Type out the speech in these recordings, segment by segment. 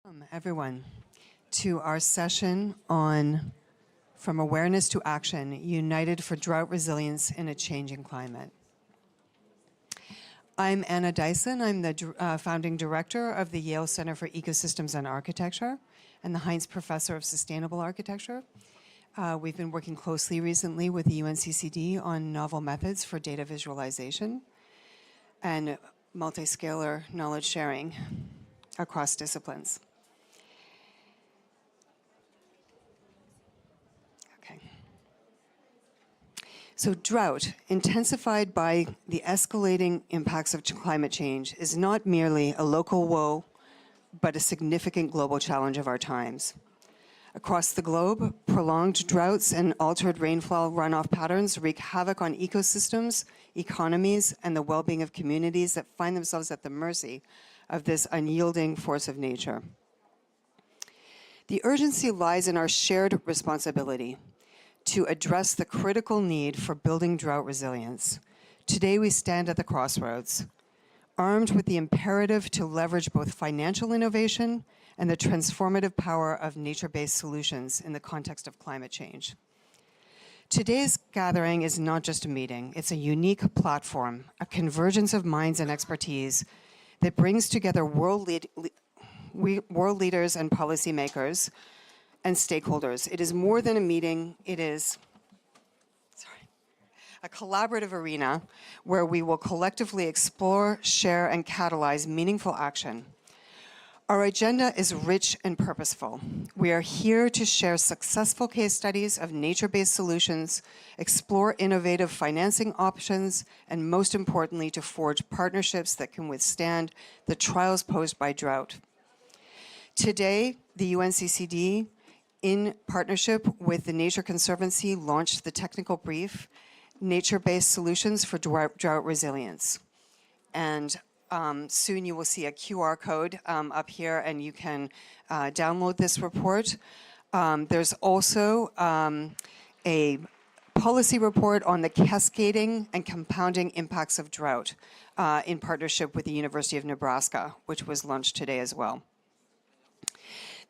Welcome, everyone, to our session on From Awareness to Action, United for Drought Resilience in a Changing Climate. I'm Anna Dyson. I'm the founding director of the Yale Center for Ecosystems and Architecture and the Heinz Professor of Sustainable Architecture. We've been working closely recently with the UNCCD on novel methods for data visualization and multiscalar knowledge sharing across disciplines. So drought, intensified by the escalating impacts of climate change, is not merely a local woe, but a significant global challenge of our times. Across the globe, prolonged droughts and altered rainfall runoff patterns wreak havoc on ecosystems, economies, and the well-being of communities that find themselves at the mercy of this unyielding force of nature. The urgency lies in our shared responsibility to address the critical need for building drought resilience. Today we stand at the crossroads, armed with the imperative to leverage both financial innovation and the transformative power of nature-based solutions in the context of climate change. Today's gathering is not just a meeting, it's a unique platform, a convergence of minds and expertise that brings together world leaders and policymakers and stakeholders. It is more than a meeting, it is a collaborative arena where we will collectively explore, share, and catalyze meaningful action. Our agenda is rich and purposeful. We are here to share successful case studies of nature-based solutions, explore innovative financing options, and most importantly, to forge partnerships that can withstand the trials posed by drought. Today, the UNCCD, in partnership with the Nature Conservancy, launched the technical brief, Nature-Based Solutions for Drought Resilience. And soon you will see a QR code up here and you can download this report. There's also a policy report on the cascading and compounding impacts of drought in partnership with the University of Nebraska, which was launched today as well.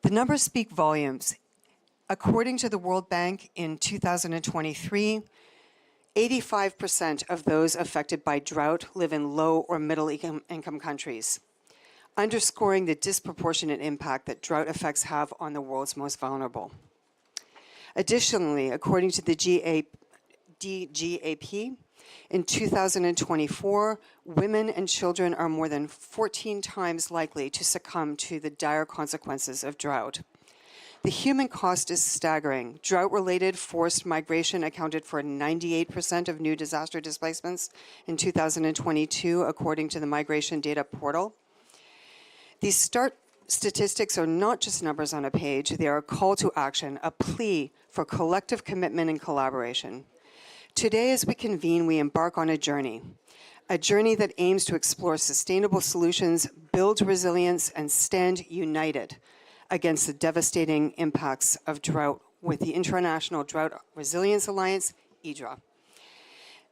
The numbers speak volumes. According to the World Bank, in 2023, 85% of those affected by drought live in low or middle income countries, underscoring the disproportionate impact that drought effects have on the world's most vulnerable. Additionally, according to the GAP, in 2024, women and children are more than 14 times likely to succumb to the dire consequences of drought. The human cost is staggering. Drought-related forced migration accounted for 98% of new disaster displacements in 2022, according to the Migration Data Portal. These statistics are not just numbers on a page. They are a call to action, a plea for collective commitment and collaboration. Today, as we convene, we embark on a journey that aims to explore sustainable solutions, build resilience, and stand united against the devastating impacts of drought with the International Drought Resilience Alliance, IDRA.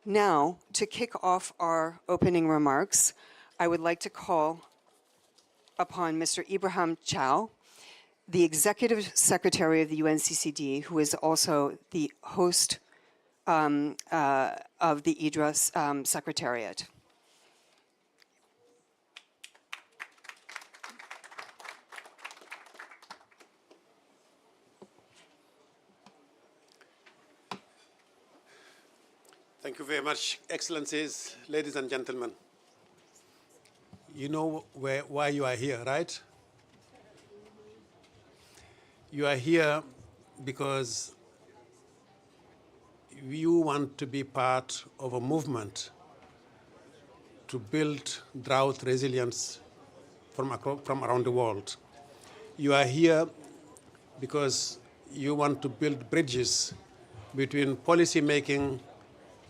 Now, to kick off our opening remarks, I would like to call upon Mr. Ibrahim Chow, the Executive Secretary of the UNCCD, who is also the host of the IDRA Secretariat. Thank you very much, Excellencies, ladies and gentlemen. You know why you are here, right? You are here because you want to be part of a movement to build drought resilience from around the world. You are here because you want to build bridges between policy making,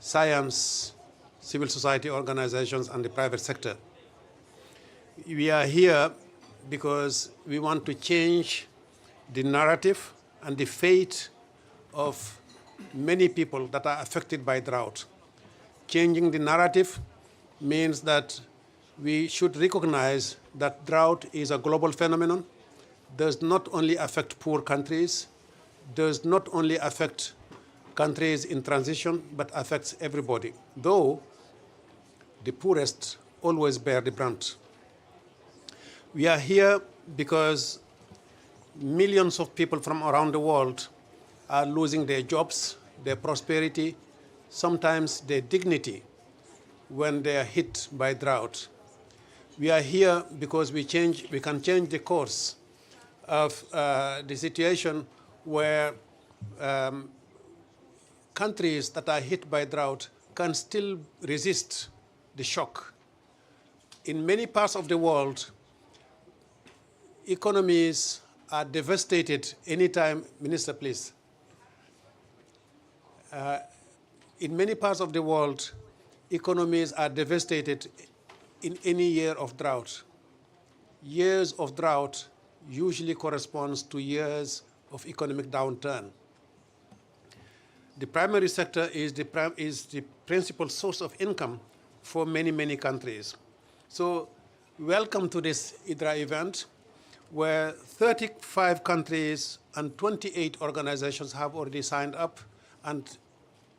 science, civil society organizations, and the private sector. We are here because we want to change the narrative and the fate of many people that are affected by drought. Changing the narrative means that we should recognize that drought is a global phenomenon, does not only affect poor countries, does not only affect countries in transition, but affects everybody, though the poorest always bear the brunt. We are here because millions of people from around the world are losing their jobs, their prosperity, sometimes their dignity when they are hit by drought. We are here because we can change the course of the situation where countries that are hit by drought can still resist the shock. In many parts of the world, economies are devastated anytime, Minister, please. In many parts of the world, economies are devastated in any year of drought. Years of drought usually corresponds to years of economic downturn. The primary sector is the principal source of income for many, many countries. So welcome to this IDRA event, where 35 countries and 28 organizations have already signed up, and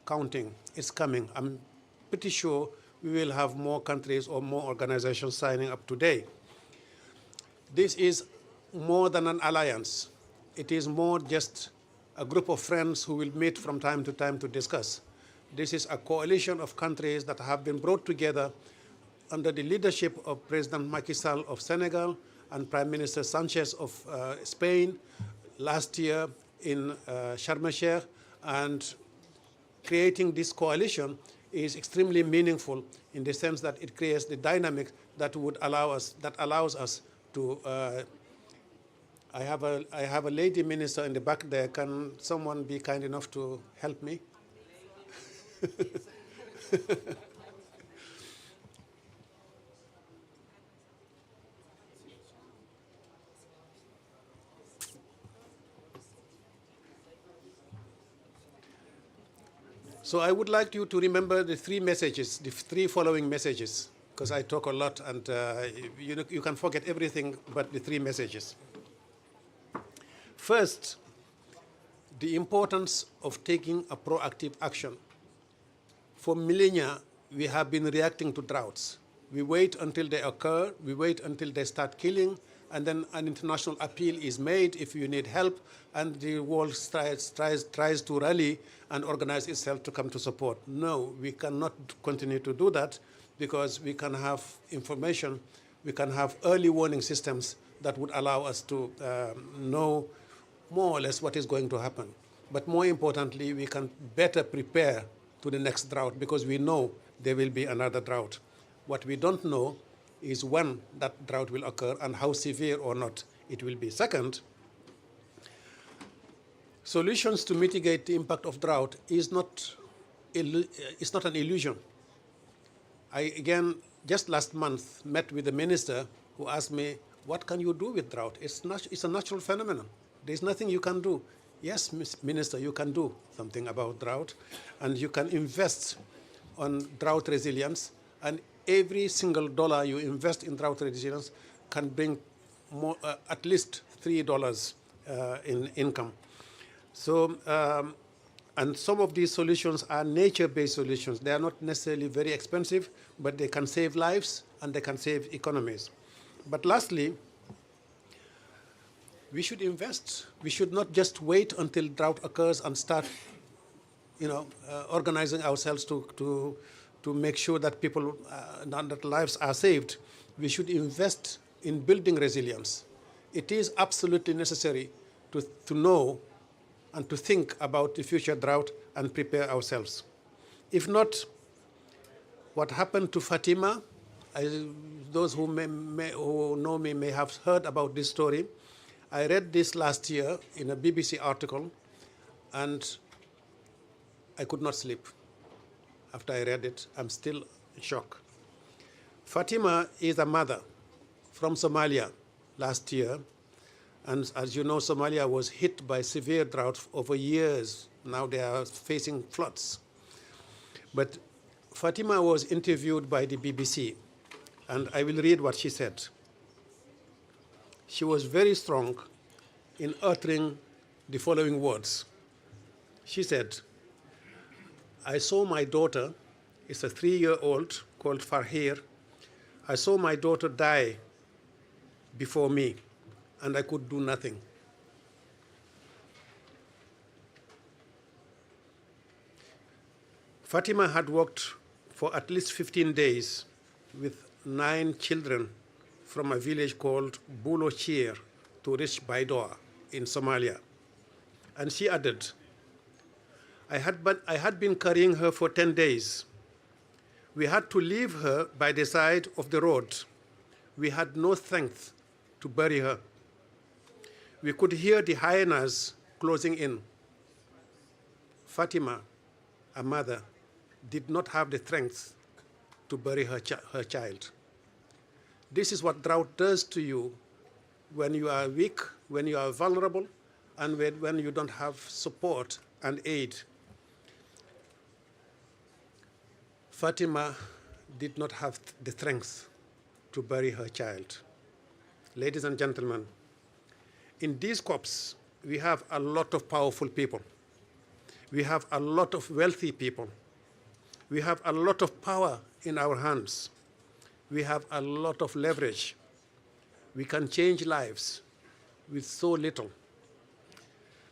counting. It's coming. I'm pretty sure we will have more countries or more organizations signing up today. This is more than an alliance. It is more just a group of friends who will meet from time to time to discuss. This is a coalition of countries that have been brought together under the leadership of President Macky Sall of Senegal and Prime Minister Sanchez of Spain last year in Sharm el-Sheikh. And creating this coalition is extremely meaningful in the sense that it creates the dynamic that would allows us to. I have a lady minister in the back there. Can someone be kind enough to help me? So I would like you to remember the three messages, the three following messages, because I talk a lot and you can forget everything but the three messages. First, the importance of taking a proactive action. For millennia, we have been reacting to droughts. We wait until they occur, we wait until they start killing, and then an international appeal is made if you need help, and the world tries to rally and organize itself to come to support. No, we cannot continue to do that, because we can have information, we can have early warning systems that would allow us to know more or less what is going to happen. But more importantly, we can better prepare to the next drought, because we know there will be another drought. What we don't know is when that drought will occur and how severe or not it will be. Second, solutions to mitigate the impact of drought is not an illusion. I, again, just last month, met with a minister who asked me, what can you do with drought? It's a natural phenomenon. There's nothing you can do. Yes, Minister, you can do something about drought, and you can invest on drought resilience, and every single dollar you invest in drought resilience can bring more, at least $3 in income. So, and some of these solutions are nature-based solutions. They are not necessarily very expensive, but they can save lives and they can save economies. But lastly, we should invest. We should not just wait until drought occurs and start, organizing ourselves to make sure that people, that lives are saved. We should invest in building resilience. It is absolutely necessary to know and to think about the future drought and prepare ourselves. If not, what happened to Fatima, those who know me may have heard about this story. I read this last year in a BBC article, and I could not sleep. After I read it, I'm still in shock. Fatima is a mother from Somalia last year, and as you know, Somalia was hit by severe drought over years. Now they are facing floods. But Fatima was interviewed by the BBC, and I will read what she said. She was very strong in uttering the following words. She said, I saw my daughter, it's a 3-year-old called Farhir. I saw my daughter die before me, and I could do nothing. Fatima had worked for at least 15 days with 9 children from a village called Bulo Chir to reach Baidoa in Somalia. And she added, I had been carrying her for 10 days. We had to leave her by the side of the road. We had no strength to bury her. We could hear the hyenas closing in. Fatima, a mother, did not have the strength to bury her child. This is what drought does to you when you are weak, when you are vulnerable, and when you don't have support and aid. Fatima did not have the strength to bury her child. Ladies and gentlemen, in these COPs, we have a lot of powerful people. We have a lot of wealthy people. We have a lot of power in our hands. We have a lot of leverage. We can change lives with so little.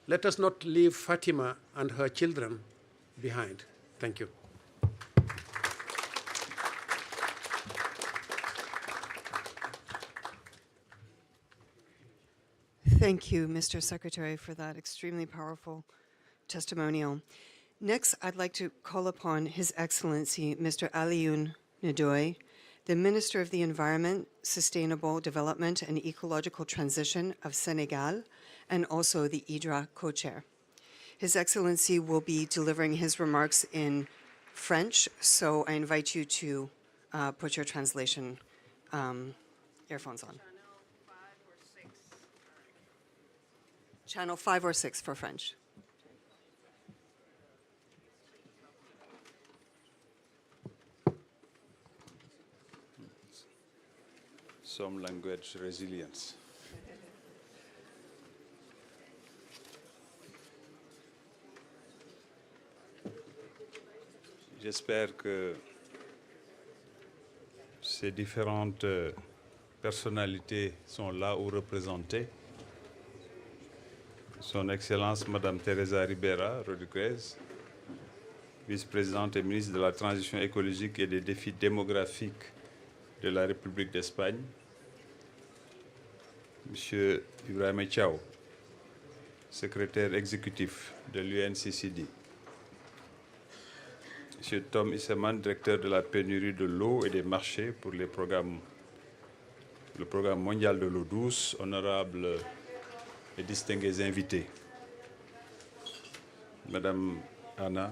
Let us not leave Fatima and her children behind. Thank you. Thank you, Mr. Secretary, for that extremely powerful testimonial. Next, I'd like to call upon His Excellency, Mr. Alioune Ndoye, the Minister of the Environment, Sustainable Development and Ecological Transition of Senegal, and also the IDRA co-chair. His Excellency will be delivering his remarks in French, so I invite you to put your translation earphones on. Channel 5 or 6 for French. Some language resilience. J'espère que ces différentes personnalités sont là ou représentées. Son Excellence Madame Teresa Ribera Rodriguez, vice-présidente et ministre de la Transition écologique et des défis démographiques de la République d'Espagne. Monsieur Ibrahima Thiaw, secrétaire exécutif de l'UNCCD. Monsieur Tom Isseman, directeur de la pénurie de l'eau et des marchés pour le programme mondial de l'eau douce, honorables et distingués invités. Madame Anna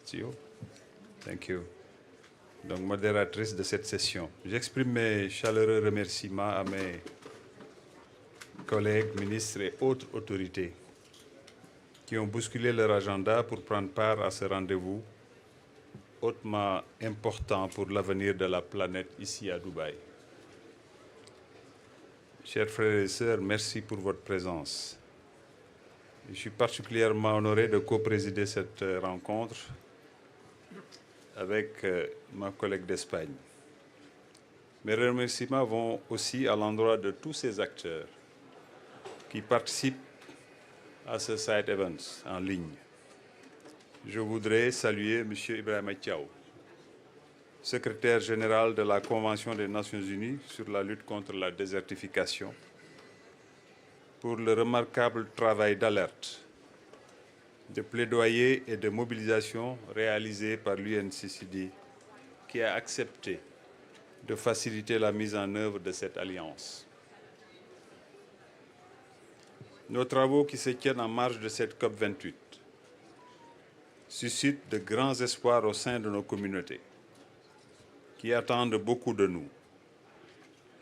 Thio, thank you. Donc, modératrice de cette session. J'exprime mes chaleureux remerciements à mes collègues, ministres et autres autorités qui ont bousculé leur agenda pour prendre part à ce rendez-vous hautement important pour l'avenir de la planète ici à Dubaï. Chers frères et sœurs, merci pour votre présence. Je suis particulièrement honoré de co-présider cette rencontre avec ma collègue d'Espagne. Mes remerciements vont aussi à l'endroit de tous ces acteurs qui participent à ce side events en ligne. Je voudrais saluer M. Ibrahima Thiaw, secrétaire général de la Convention des Nations Unies sur la lutte contre la désertification, pour le remarquable travail d'alerte, de plaidoyer et de mobilisation réalisé par l'UNCCD, qui a accepté de faciliter la mise en œuvre de cette alliance. Nos travaux qui se tiennent en marge de cette COP28 suscitent de grands espoirs au sein de nos communautés, qui attendent beaucoup de nous,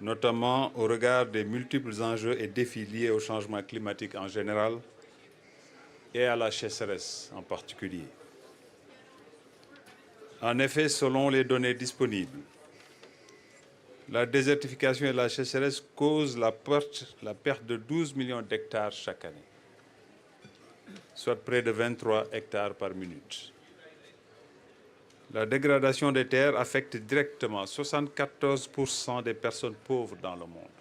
notamment au regard des multiples enjeux et défis liés au changement climatique en général et à la sécheresse en particulier. En effet, selon les données disponibles, la désertification et la sécheresse causent la perte de 12 millions d'hectares chaque année, soit près de 23 hectares par minute. La dégradation des terres affecte directement 74% des personnes pauvres dans le monde,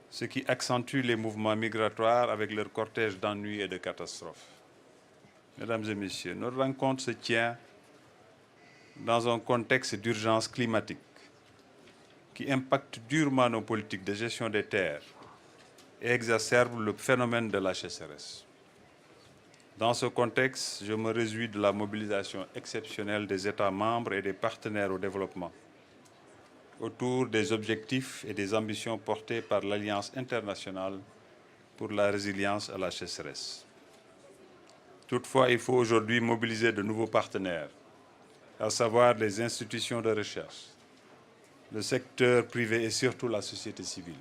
ce qui accentue les mouvements migratoires avec leur cortège d'ennuis et de catastrophes. Mesdames et messieurs, notre rencontre se tient dans un contexte d'urgence climatique qui impacte durement nos politiques de gestion des terres et exacerbe le phénomène de la sécheresse. Dans ce contexte, je me réjouis de la mobilisation exceptionnelle des États membres et des partenaires au développement autour des objectifs et des ambitions portés par l'Alliance internationale pour la résilience à la sécheresse. Toutefois, il faut aujourd'hui mobiliser de nouveaux partenaires, à savoir les institutions de recherche, le secteur privé et surtout la société civile.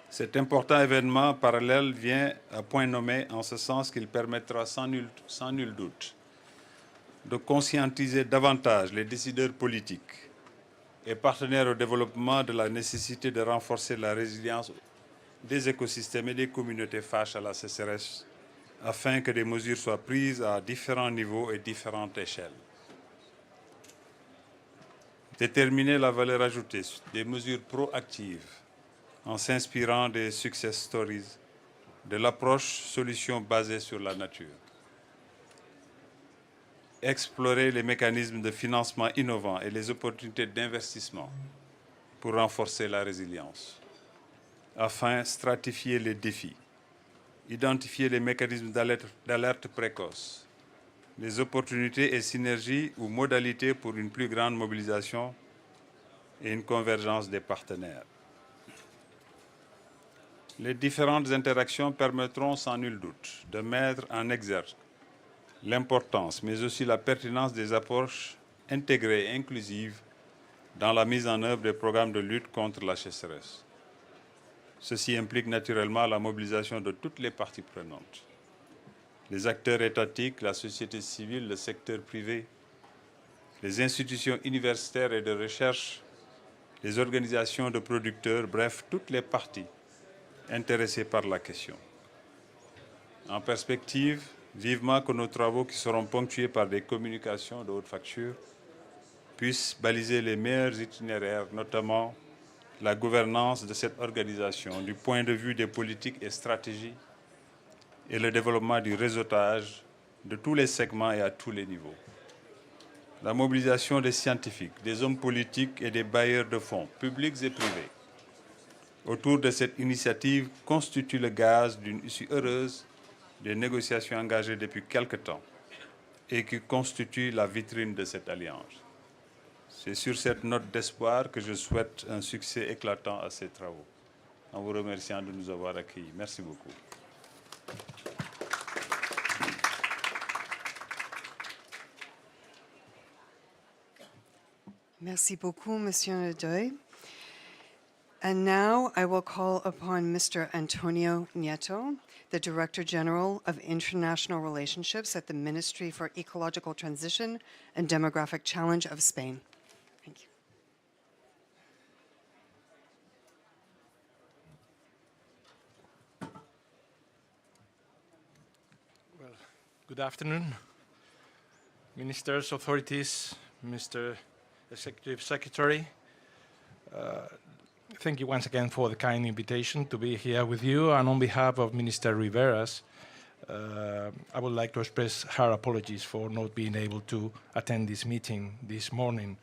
Cet important événement parallèle vient à point nommé en ce sens qu'il permettra sans nul doute de conscientiser davantage les décideurs politiques et partenaires au développement de la nécessité de renforcer la résilience des écosystèmes et des communautés face à la sécheresse afin que des mesures soient prises à différents niveaux et différentes échelles. Déterminer la valeur ajoutée des mesures proactives en s'inspirant des success stories, de l'approche solution basée sur la nature. Explorer les mécanismes de financement innovants et les opportunités d'investissement pour renforcer la résilience. Enfin, stratifier les défis, identifier les mécanismes d'alerte précoce, les opportunités et synergies ou modalités pour une plus grande mobilisation et une convergence des partenaires. Les différentes interactions permettront sans nul doute de mettre en exergue l'importance, mais aussi la pertinence des approches intégrées et inclusives dans la mise en œuvre des programmes de lutte contre la sécheresse. Ceci implique naturellement la mobilisation de toutes les parties prenantes. Les acteurs étatiques, la société civile, le secteur privé, les institutions universitaires et de recherche, les organisations de producteurs, bref, toutes les parties intéressées par la question. En perspective, vivement que nos travaux qui seront ponctués par des communications de haute facture puissent baliser les meilleurs itinéraires, notamment la gouvernance de cette organisation du point de vue des politiques et stratégies et le développement du réseautage de tous les segments et à tous les niveaux. La mobilisation des scientifiques, des hommes politiques et des bailleurs de fonds, publics et privés, autour de cette initiative constitue le gaz d'une issue heureuse des négociations engagées depuis quelque temps et qui constitue la vitrine de cette alliance. C'est sur cette note d'espoir que je souhaite un succès éclatant à ces travaux, en vous remerciant de nous avoir accueillis. Merci beaucoup. Merci beaucoup, Monsieur Deuil. And now I will call upon Mr. Antonio Nieto, the Director General of International Relationships at the Ministry for Ecological Transition and Demographic Challenge of Spain. Thank you. Well, good afternoon, ministers, authorities, Mr. Executive Secretary. Thank you once again for the kind invitation to be here with you. And on behalf of Minister Rivera's, I would like to express her apologies for not being able to attend this meeting this morning.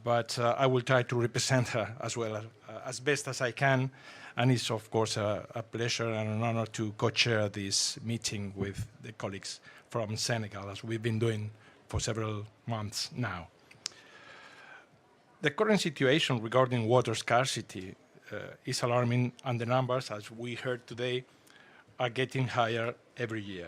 But I will try to represent her as well as best as I can. And it's, of course, a pleasure and an honor to co-chair this meeting with the colleagues from Senegal, as we've been doing for several months now. The current situation regarding water scarcity is alarming, and the numbers, as we heard today, are getting higher every year.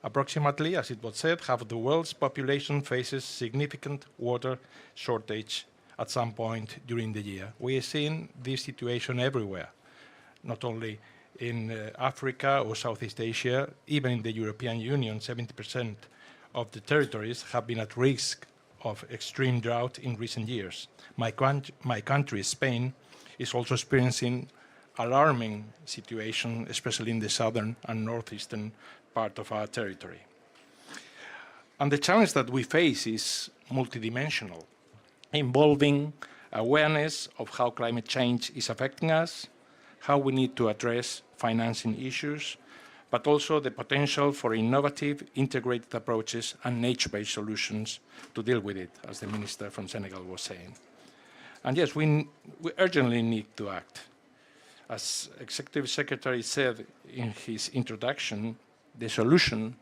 Approximately, as it was said, half of the world's population faces significant water shortage at some point during the year. We are seeing this situation everywhere, not only in Africa or Southeast Asia, even in the European Union, 70% of the territories have been at risk of extreme drought in recent years. My country, Spain, is also experiencing alarming situation, especially in the southern and northeastern part of our territory. And the challenge that we face is multidimensional, involving awareness of how climate change is affecting us, how we need to address financing issues, but also the potential for innovative, integrated approaches and nature-based solutions to deal with it, as the minister from Senegal was saying. And yes, we urgently need to act. As Executive Secretary said in his introduction, the solution,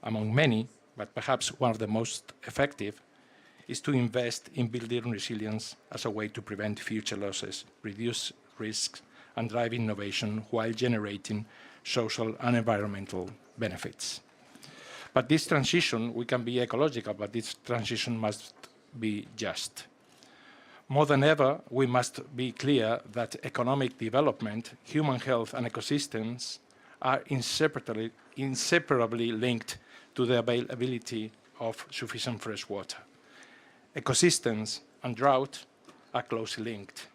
among many, but perhaps one of the most effective, is to invest in building resilience as a way to prevent future losses, reduce risks, and drive innovation while generating social and environmental benefits. But this transition, we can be ecological, but this transition must be just. More than ever, we must be clear that economic development, human health, and ecosystems are inseparably linked to the availability of sufficient fresh water. Ecosystems and drought are closely linked.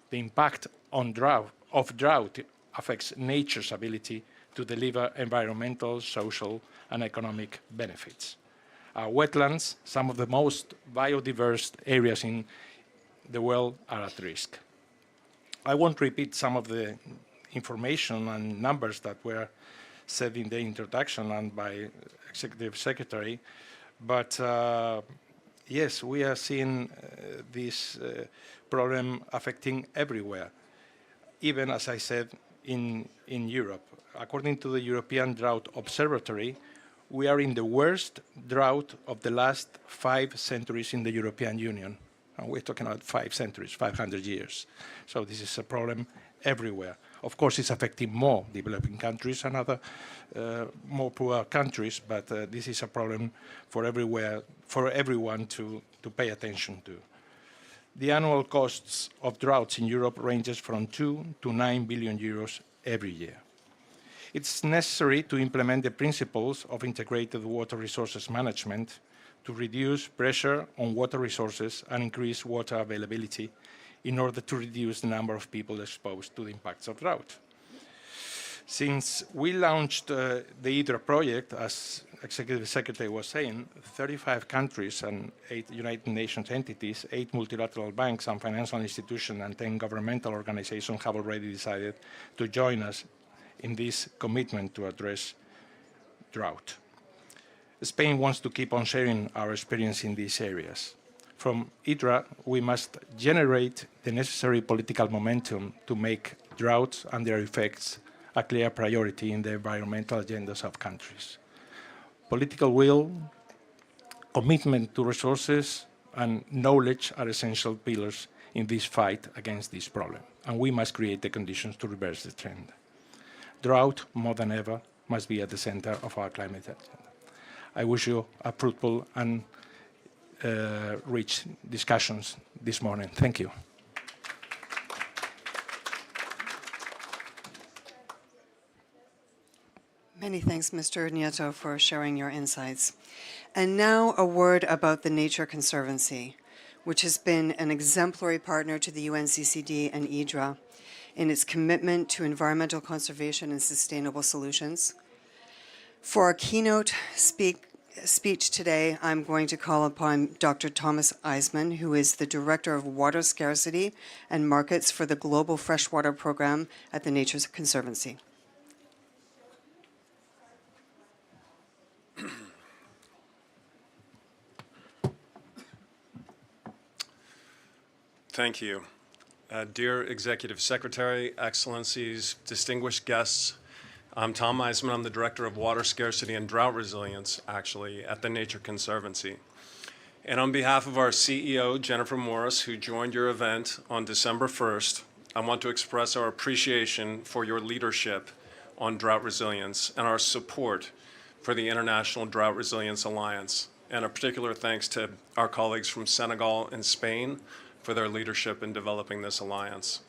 The impact of drought affects nature's ability to deliver environmental, social, and economic benefits. Our wetlands, some of the most biodiverse areas in the world, are at risk. I won't repeat some of the information and numbers that were said in the introduction and by Executive Secretary, but yes, we are seeing this problem affecting everywhere, even, as I said, in Europe. According to the European Drought Observatory, we are in the worst drought of the last 5 centuries in the European Union. And we're talking about 5 centuries, 500 years. So this is a problem everywhere. Of course, it's affecting more developing countries and other more poor countries, but this is a problem for everyone to pay attention to. The annual costs of droughts in Europe ranges from 2 to 9 billion euros every year. It's necessary to implement the principles of integrated water resources management to reduce pressure on water resources and increase water availability in order to reduce the number of people exposed to the impacts of drought. Since we launched the IDRA project, as Executive Secretary was saying, 35 countries and 8 United Nations entities, 8 multilateral banks and financial institutions, and 10 governmental organizations have already decided to join us in this commitment to address drought. Spain wants to keep on sharing our experience in these areas. From IDRA, we must generate the necessary political momentum to make droughts and their effects a clear priority in the environmental agendas of countries. Political will, commitment to resources, and knowledge are essential pillars in this fight against this problem, and we must create the conditions to reverse the trend. Drought, more than ever, must be at the center of our climate agenda. I wish you a fruitful and rich discussions this morning. Thank you. Many thanks, Mr. Nieto, for sharing your insights. And now a word about the Nature Conservancy, which has been an exemplary partner to the UNCCD and IDRA in its commitment to environmental conservation and sustainable solutions. For our keynote speech today, I'm going to call upon Dr. Thomas Eisman, who is the Director of Water Scarcity and Markets for the Global Freshwater Program at the Nature Conservancy. Thank you. Dear Executive Secretary, Excellencies, distinguished guests, I'm Tom Eisman. I'm the Director of Water Scarcity and Drought Resilience, actually, at the Nature Conservancy. And on behalf of our CEO, Jennifer Morris, who joined your event on December 1st, I want to express our appreciation for your leadership on drought resilience and our support for the International Drought Resilience Alliance, and a particular thanks to our colleagues from Senegal and Spain for their leadership in developing this alliance.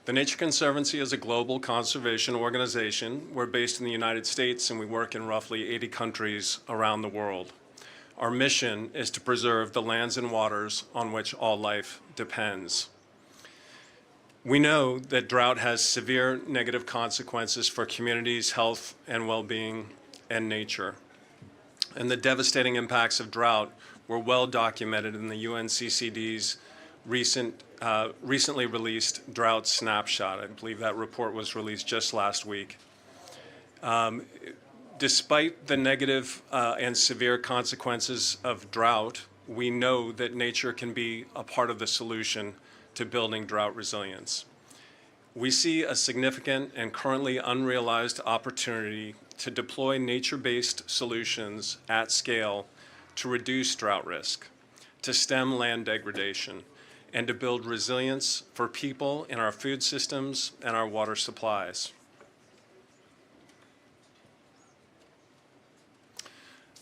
The Nature Conservancy is a global conservation organization. We're based in the United States and we work in roughly 80 countries around the world. Our mission is to preserve the lands and waters on which all life depends. We know that drought has severe negative consequences for communities' health and well-being and nature. And the devastating impacts of drought were well documented in the UNCCD's recently released drought snapshot. I believe that report was released just last week. Despite the negative and severe consequences of drought, we know that nature can be a part of the solution to building drought resilience. We see a significant and currently unrealized opportunity to deploy nature-based solutions at scale to reduce drought risk, to stem land degradation, and to build resilience for people in our food systems and our water supplies.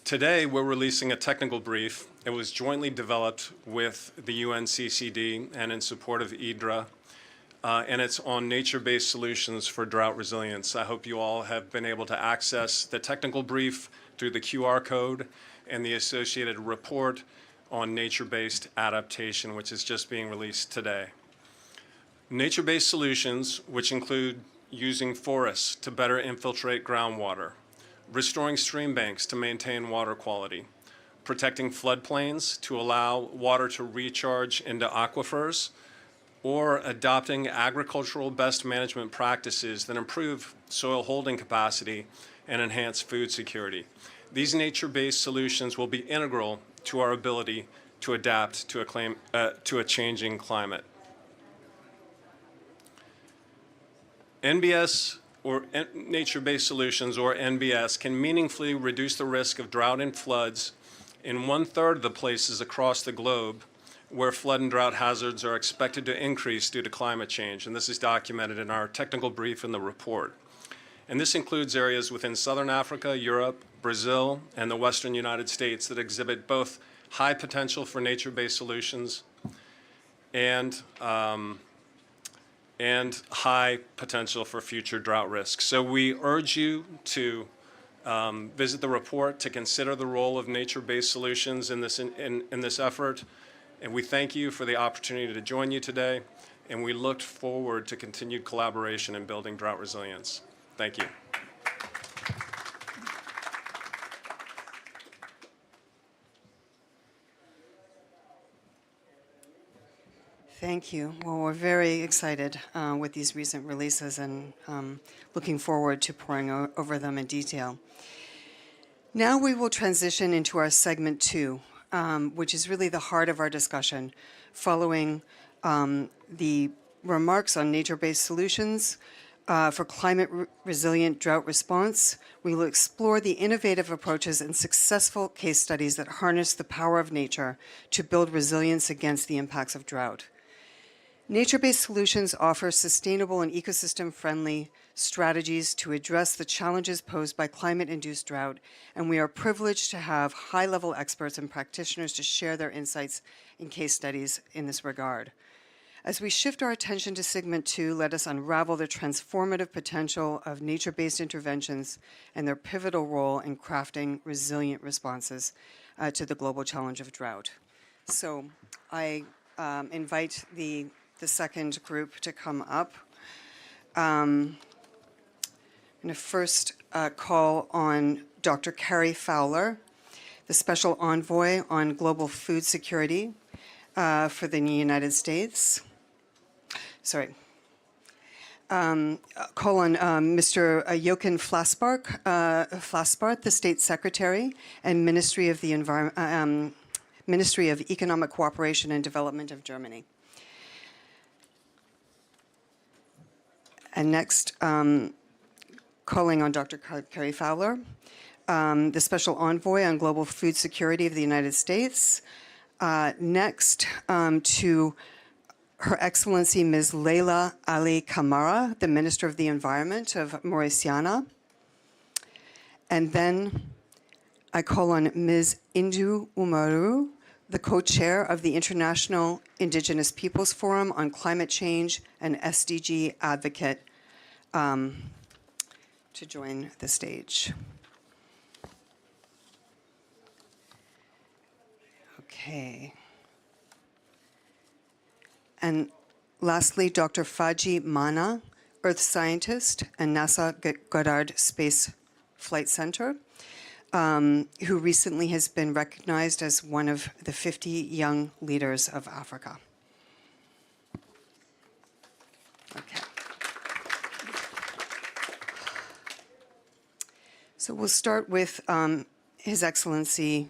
Today, we're releasing a technical brief. It was jointly developed with the UNCCD and in support of IDRA, and it's on nature-based solutions for drought resilience. I hope you all have been able to access the technical brief through the QR code and the associated report on nature-based adaptation, which is just being released today. Nature-based solutions, which include using forests to better infiltrate groundwater, restoring stream banks to maintain water quality, protecting floodplains to allow water to recharge into aquifers, or adopting agricultural best management practices that improve soil holding capacity and enhance food security. These nature-based solutions will be integral to our ability to adapt to a changing climate. NBS, or nature-based solutions, or NBS, can meaningfully reduce the risk of drought and floods in 1/3 of the places across the globe where flood and drought hazards are expected to increase due to climate change, and this is documented in our technical brief in the report. And this includes areas within Southern Africa, Europe, Brazil, and the Western United States that exhibit both high potential for nature-based solutions and high potential for future drought risk. So we urge you to visit the report to consider the role of nature-based solutions in this effort. And we thank you for the opportunity to join you today, and we look forward to continued collaboration in building drought resilience. Thank you. Thank you. Well, we're very excited with these recent releases and looking forward to poring over them in detail. Now we will transition into our segment 2, which is really the heart of our discussion, following the remarks on nature-based solutions for climate-resilient drought response. We will explore the innovative approaches and successful case studies that harness the power of nature to build resilience against the impacts of drought. Nature-based solutions offer sustainable and ecosystem-friendly strategies to address the challenges posed by climate-induced drought, and we are privileged to have high-level experts and practitioners to share their insights and case studies in this regard. As we shift our attention to segment 2, let us unravel the transformative potential of nature-based interventions and their pivotal role in crafting resilient responses to the global challenge of drought. So I invite the second group to come up. I'm going to first call on Dr. Carrie Fowler, the Special Envoy on Global Food Security for the United States. Sorry. Call on Mr. Jochen Flassbart, the State Secretary and Ministry of Economic Cooperation and Development of Germany. And next, calling on Dr. Carrie Fowler, the Special Envoy on Global Food Security of the United States. Next, to Her Excellency Ms. Leila Ali Kamara, the Minister of the Environment of Mauritania. And then I call on Ms. Indu Umaru, the co-chair of the International Indigenous Peoples Forum on Climate Change and SDG advocate, to join the stage. Okay. And lastly, Dr. Faji Mana, Earth scientist and NASA Goddard Space Flight Center, who recently has been recognized as one of the 50 young leaders of Africa. Okay. So we'll start with His Excellency,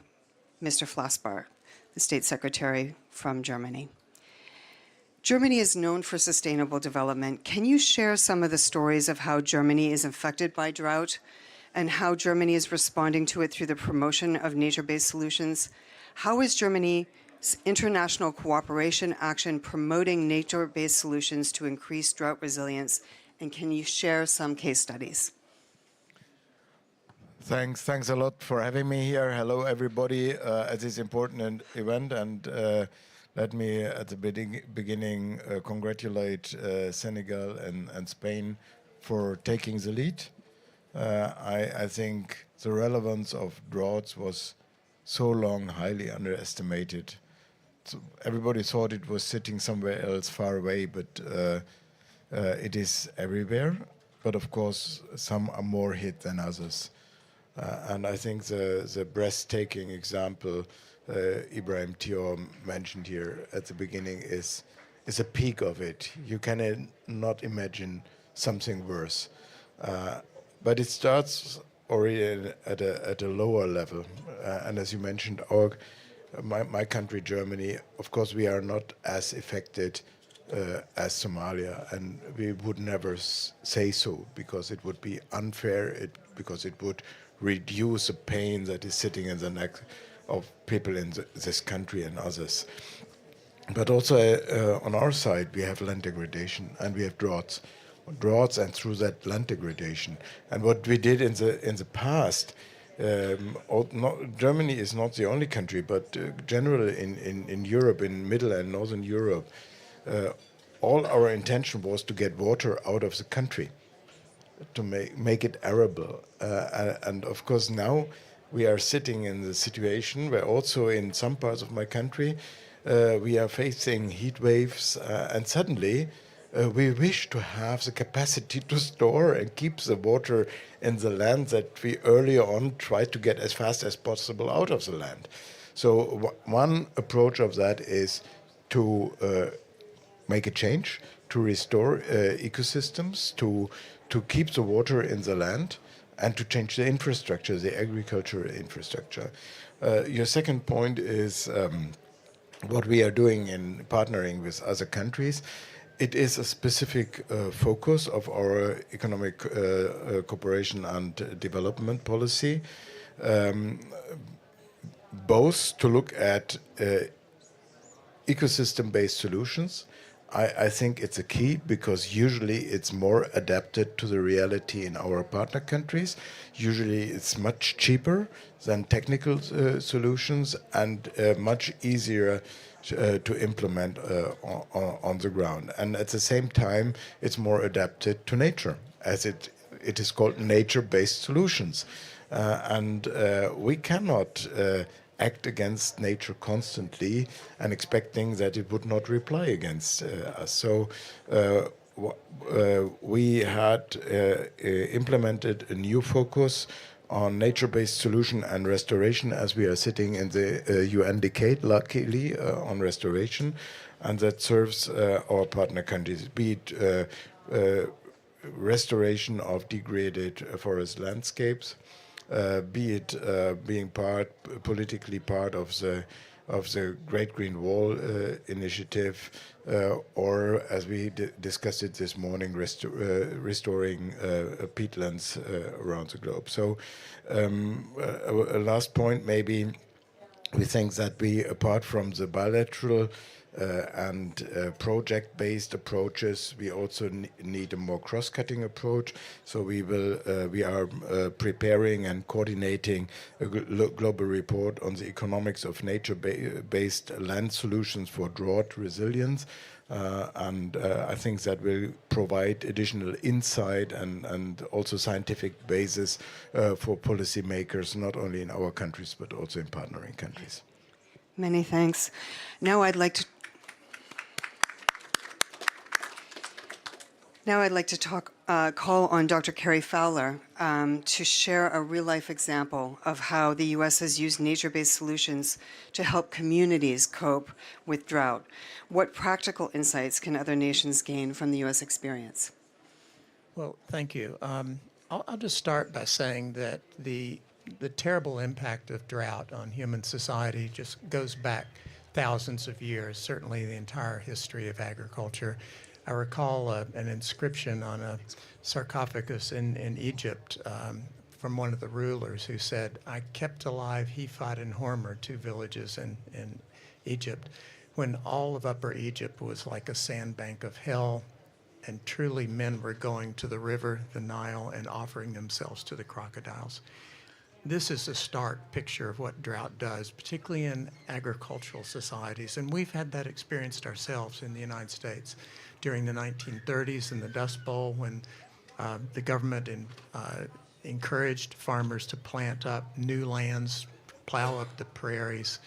Mr. Flassbart, the State Secretary from Germany. Germany is known for sustainable development. Can you share some of the stories of how Germany is affected by drought and how Germany is responding to it through the promotion of nature-based solutions? How is Germany's international cooperation action promoting nature-based solutions to increase drought resilience? And can you share some case studies? Thanks a lot for having me here. Hello, everybody, at this important event. And let me, at the beginning, congratulate Senegal and Spain for taking the lead. I think the relevance of droughts was so long highly underestimated. So everybody thought it was sitting somewhere else far away, but it is everywhere. But of course, some are more hit than others. And I think the breathtaking example Ibrahim Thiaw mentioned here at the beginning is a peak of it. You cannot imagine something worse. But it starts already at a lower level. And as you mentioned, my country, Germany, of course, we are not as affected as Somalia, and we would never say so because it would be unfair, because it would reduce the pain that is sitting in the neck of people in this country and others. But also on our side, we have land degradation and we have droughts, and through that land degradation. And what we did in the past, Germany is not the only country, but generally in Europe, in Middle and Northern Europe, all our intention was to get water out of the country, to make it arable. And of course now we are sitting in the situation where also in some parts of my country we are facing heat waves, and suddenly we wish to have the capacity to store and keep the water in the land that we earlier on tried to get as fast as possible out of the land. So one approach of that is to make a change, to restore ecosystems, to keep the water in the land, and to change the infrastructure, the agricultural infrastructure. Your second point is what we are doing in partnering with other countries. It is a specific focus of our economic cooperation and development policy, both to look at ecosystem-based solutions. I think it's a key because usually it's more adapted to the reality in our partner countries. Usually it's much cheaper than technical solutions and much easier to implement on the ground. And at the same time, it's more adapted to nature, as it is called nature-based solutions. And we cannot act against nature constantly and expecting that it would not reply against us. So we had implemented a new focus on nature-based solution and restoration, as we are sitting in the UN decade, luckily, on restoration, and that serves our partner countries, be it restoration of degraded forest landscapes, be it being politically part of the Great Green Wall initiative, or as we discussed it this morning, restoring peatlands around the globe. So a last point, maybe we think that we, apart from the bilateral and project-based approaches, we also need a more cross-cutting approach. So we are preparing and coordinating a global report on the economics of nature-based land solutions for drought resilience. And I think that will provide additional insight and also scientific basis for policymakers, not only in our countries, but also in partnering countries. Many thanks. Now I'd like to call on Dr. Carrie Fowler to share a real-life example of how the U.S. has used nature-based solutions to help communities cope with drought. What practical insights can other nations gain from the U.S. experience? Well, thank you. I'll just start by saying that the terrible impact of drought on human society just goes back thousands of years, certainly the entire history of agriculture. I recall an inscription on a sarcophagus in Egypt from one of the rulers who said, "I kept alive Hephod and Hormor, two villages in Egypt, when all of Upper Egypt was like a sandbank of hell, and truly men were going to the river, the Nile, and offering themselves to the crocodiles." This is a stark picture of what drought does, particularly in agricultural societies. And we've had that experienced ourselves in the United States during the 1930s in the Dust Bowl, when the government encouraged farmers to plant up new lands, plow up the prairies.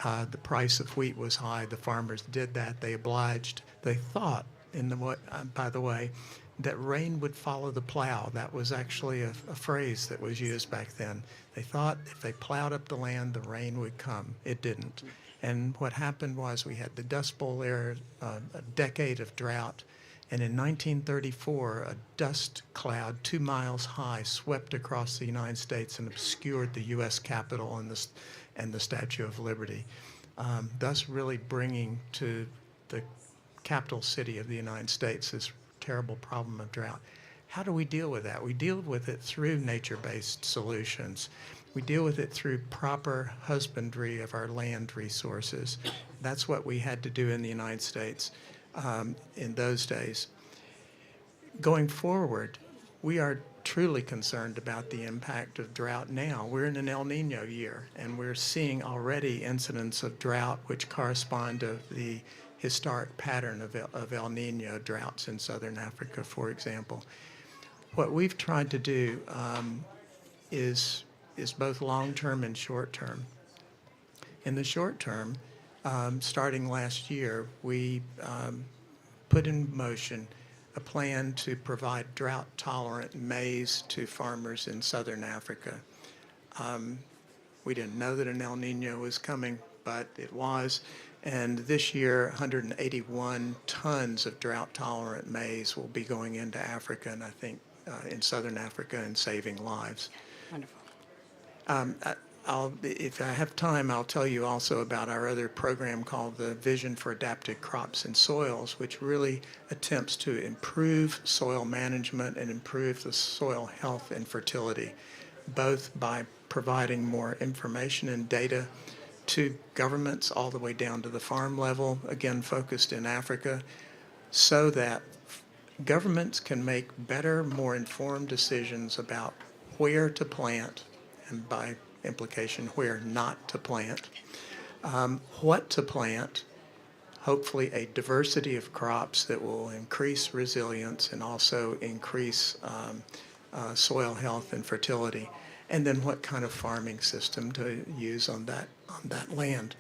The price of wheat was high. The farmers did that. They obliged. They thought, by the way, that rain would follow the plow. That was actually a phrase that was used back then. They thought if they plowed up the land, the rain would come. It didn't. And what happened was we had the Dust Bowl era, a decade of drought. And in 1934, a dust cloud 2 miles high swept across the United States and obscured the U.S. Capitol and the Statue of Liberty, thus really bringing to the capital city of the United States this terrible problem of drought. How do we deal with that? We deal with it through nature-based solutions. We deal with it through proper husbandry of our land resources. That's what we had to do in the United States in those days. Going forward, we are truly concerned about the impact of drought now. We're in an El Nino year, and we're seeing already incidents of drought which correspond to the historic pattern of El Nino droughts in southern Africa, for example. What we've tried to do is both long-term and short-term. In the short term, starting last year, we put in motion a plan to provide drought-tolerant maize to farmers in southern Africa. We didn't know that an El Nino was coming, but it was. And this year, 181 tons of drought-tolerant maize will be going into Africa, and I think in southern Africa, and saving lives. Wonderful. If I have time, I'll tell you also about our other program called the Vision for Adapted Crops and Soils, which really attempts to improve soil management and improve the soil health and fertility, both by providing more information and data to governments all the way down to the farm level, again focused in Africa, so that governments can make better, more informed decisions about where to plant, and by implication, where not to plant, what to plant, hopefully a diversity of crops that will increase resilience and also increase soil health and fertility, and then what kind of farming system to use on that land.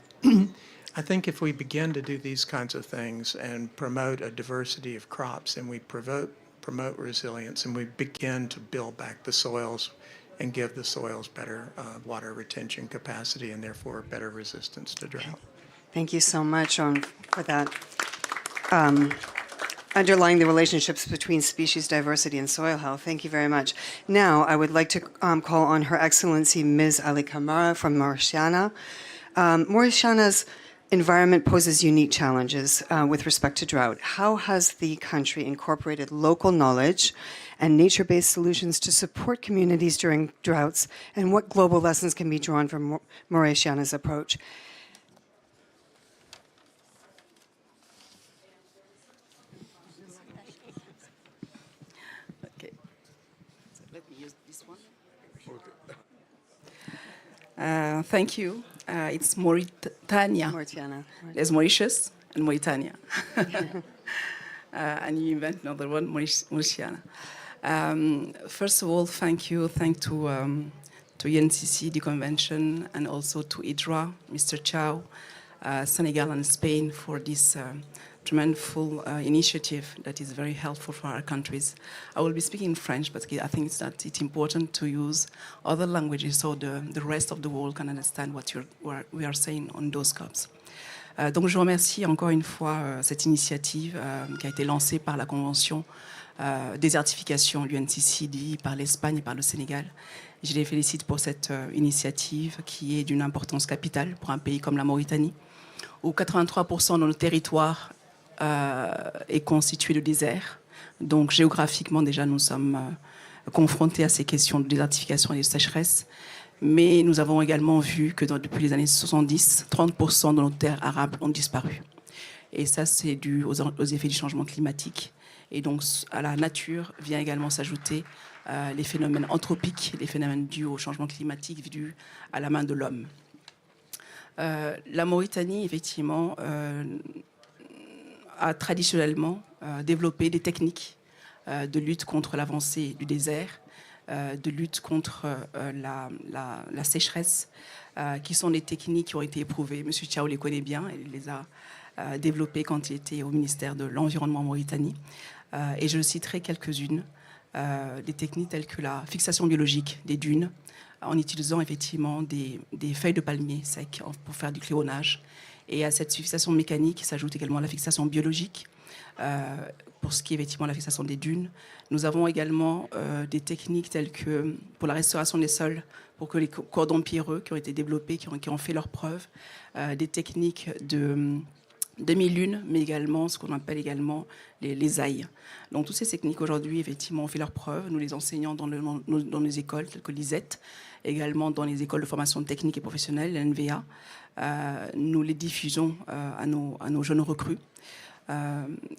I think if we begin to do these kinds of things and promote a diversity of crops, and we promote resilience, and we begin to build back the soils and give the soils better water retention capacity and therefore better resistance to drought. Thank you so much for that. Underlying the relationships between species diversity and soil health. Thank you very much. Now, I would like to call on Her Excellency Ms. Ali Kamara from Mauritania. Mauritania's environment poses unique challenges with respect to drought. How has the country incorporated local knowledge and nature-based solutions to support communities during droughts, and what global lessons can be drawn from Mauritania's approach? Okay. So let me use this one. Thank you. It's Mauritania. Mauritania. There's Mauritius and Mauritania. And you invent another one, Mauritania. First of all, thank you. Thank to UNCC, the convention, and also to IDRA, Mr. Chow, Senegal and Spain for this tremendous initiative that is very helpful for our countries. I will be speaking in French, but I think it's important to use other languages so the rest of the world can understand what we are saying on those COPs. Donc je remercie encore une fois cette initiative qui a été lancée par la Convention désertification, l'UNCCD, par l'Espagne et par le Sénégal. Je les félicite pour cette initiative qui est d'une importance capitale pour un pays comme la Mauritanie, où 83% de nos territoires est constitué de désert. Donc géographiquement déjà nous sommes confrontés à ces questions de désertification et de sécheresse. Mais nous avons également vu que depuis les années 70, 30% de nos terres arables ont disparu. Et ça, c'est dû aux effets du changement climatique. Et donc, à la nature vient également s'ajouter les phénomènes anthropiques, les phénomènes dus au changement climatique, dus à la main de l'homme. La Mauritanie, effectivement, a traditionnellement développé des techniques de lutte contre l'avancée du désert, de lutte contre la sécheresse, qui sont des techniques qui ont été éprouvées. M. Thiaw les connaît bien, il les a développées quand il était au ministère de l'Environnement en Mauritanie. Et je citerai quelques-unes, des techniques telles que la fixation biologique des dunes, en utilisant effectivement des feuilles de palmier secs pour faire du cléonage. Et à cette fixation mécanique s'ajoute également la fixation biologique, pour ce qui est effectivement la fixation des dunes. Nous avons également des techniques telles que pour la restauration des sols, pour que les cordons pierreux qui ont été développés, qui ont fait leurs preuves, des techniques de demi-lune, mais également ce qu'on appelle également les ailes. Donc toutes ces techniques aujourd'hui, effectivement, ont fait leurs preuves. Nous les enseignons dans nos écoles, telles que l'ISET, également dans les écoles de formation technique et professionnelle, l'NVA. Nous les diffusons à nos jeunes recrues.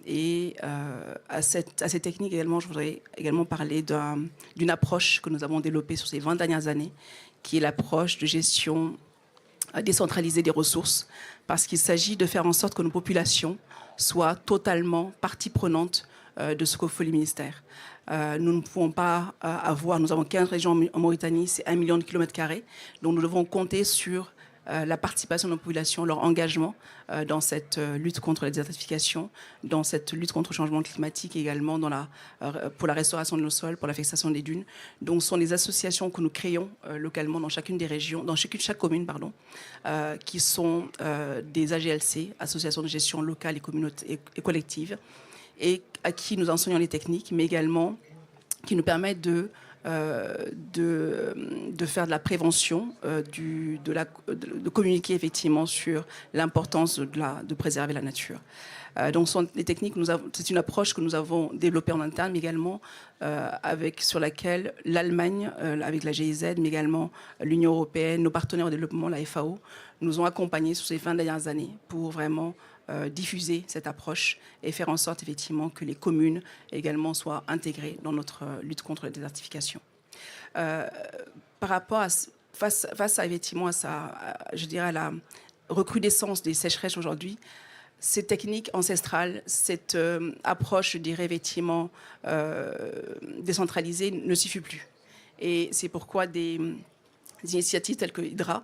Et à ces techniques également, je voudrais également parler d'une approche que nous avons développée sur ces 20 dernières années, qui est l'approche de gestion décentralisée des ressources, parce qu'il s'agit de faire en sorte que nos populations soient totalement partie prenante de ce que fait le ministère. Nous ne pouvons pas nous avons 15 régions en Mauritanie, c'est 1 million de kilomètres carrés, donc nous devons compter sur la participation de nos populations, leur engagement dans cette lutte contre la désertification, dans cette lutte contre le changement climatique, et également pour la restauration de nos sols, pour la fixation des dunes. Donc ce sont des associations que nous créons localement dans chacune des régions, dans chaque commune, qui sont des AGLC, associations de gestion locale et collective, et à qui nous enseignons les techniques, mais également qui nous permettent de faire de la prévention, de communiquer effectivement sur l'importance de préserver la nature. Donc, ce sont des techniques, c'est une approche que nous avons développée en interne, mais également sur laquelle l'Allemagne, avec la GIZ, mais également l'Union européenne, nos partenaires au développement, la FAO, nous ont accompagnés sur ces 20 dernières années pour vraiment diffuser cette approche et faire en sorte effectivement que les communes également soient intégrées dans notre lutte contre la désertification. Par rapport face à effectivement je dirais à la recrudescence des sécheresses aujourd'hui, ces techniques ancestrales, cette approche, je dirais effectivement décentralisée, ne suffit plus. Et c'est pourquoi des initiatives telles que IDRA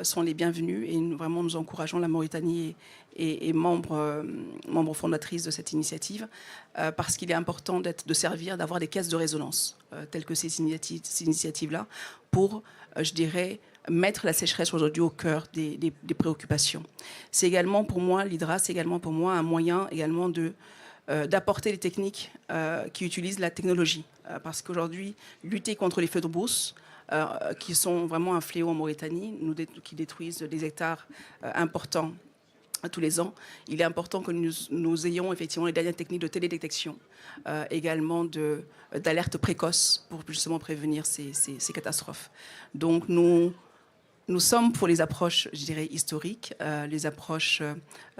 sont les bienvenus, et nous encourageons la Mauritanie et membre fondatrice de cette initiative, parce qu'il est important d'avoir des caisses de résonance telles que ces initiatives-là pour, je dirais, mettre la sécheresse aujourd'hui au cœur des préoccupations. C'est également pour moi, l'IDRA, c'est également pour moi un moyen également d'apporter des techniques qui utilisent la technologie, parce qu'aujourd'hui, lutter contre les feux de brousse, qui sont vraiment un fléau en Mauritanie, qui détruisent des hectares importants tous les ans. Il est important que nous ayons effectivement les dernières techniques de télédétection, également d'alerte précoce pour justement prévenir ces catastrophes. Donc nous sommes pour les approches, je dirais, historiques, les approches,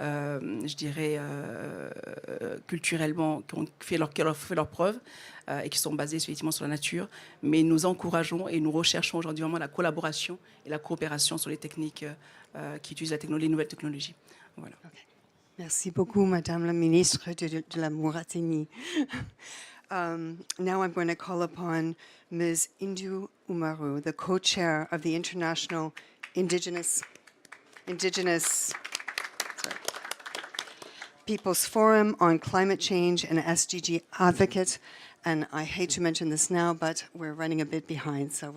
je dirais, culturellement, qui ont fait leur preuve et qui sont basées effectivement sur la nature. Mais nous encourageons et nous recherchons aujourd'hui vraiment la collaboration et la coopération sur les techniques qui utilisent les nouvelles technologies. Voilà. Okay. Merci beaucoup, Madame la Ministre de la Mauritanie. Now I'm going to call upon Ms. Indu Umaru, the co-chair of the International Indigenous People's Forum on Climate Change and SDG advocate. And I hate to mention this now, but we're running a bit behind, so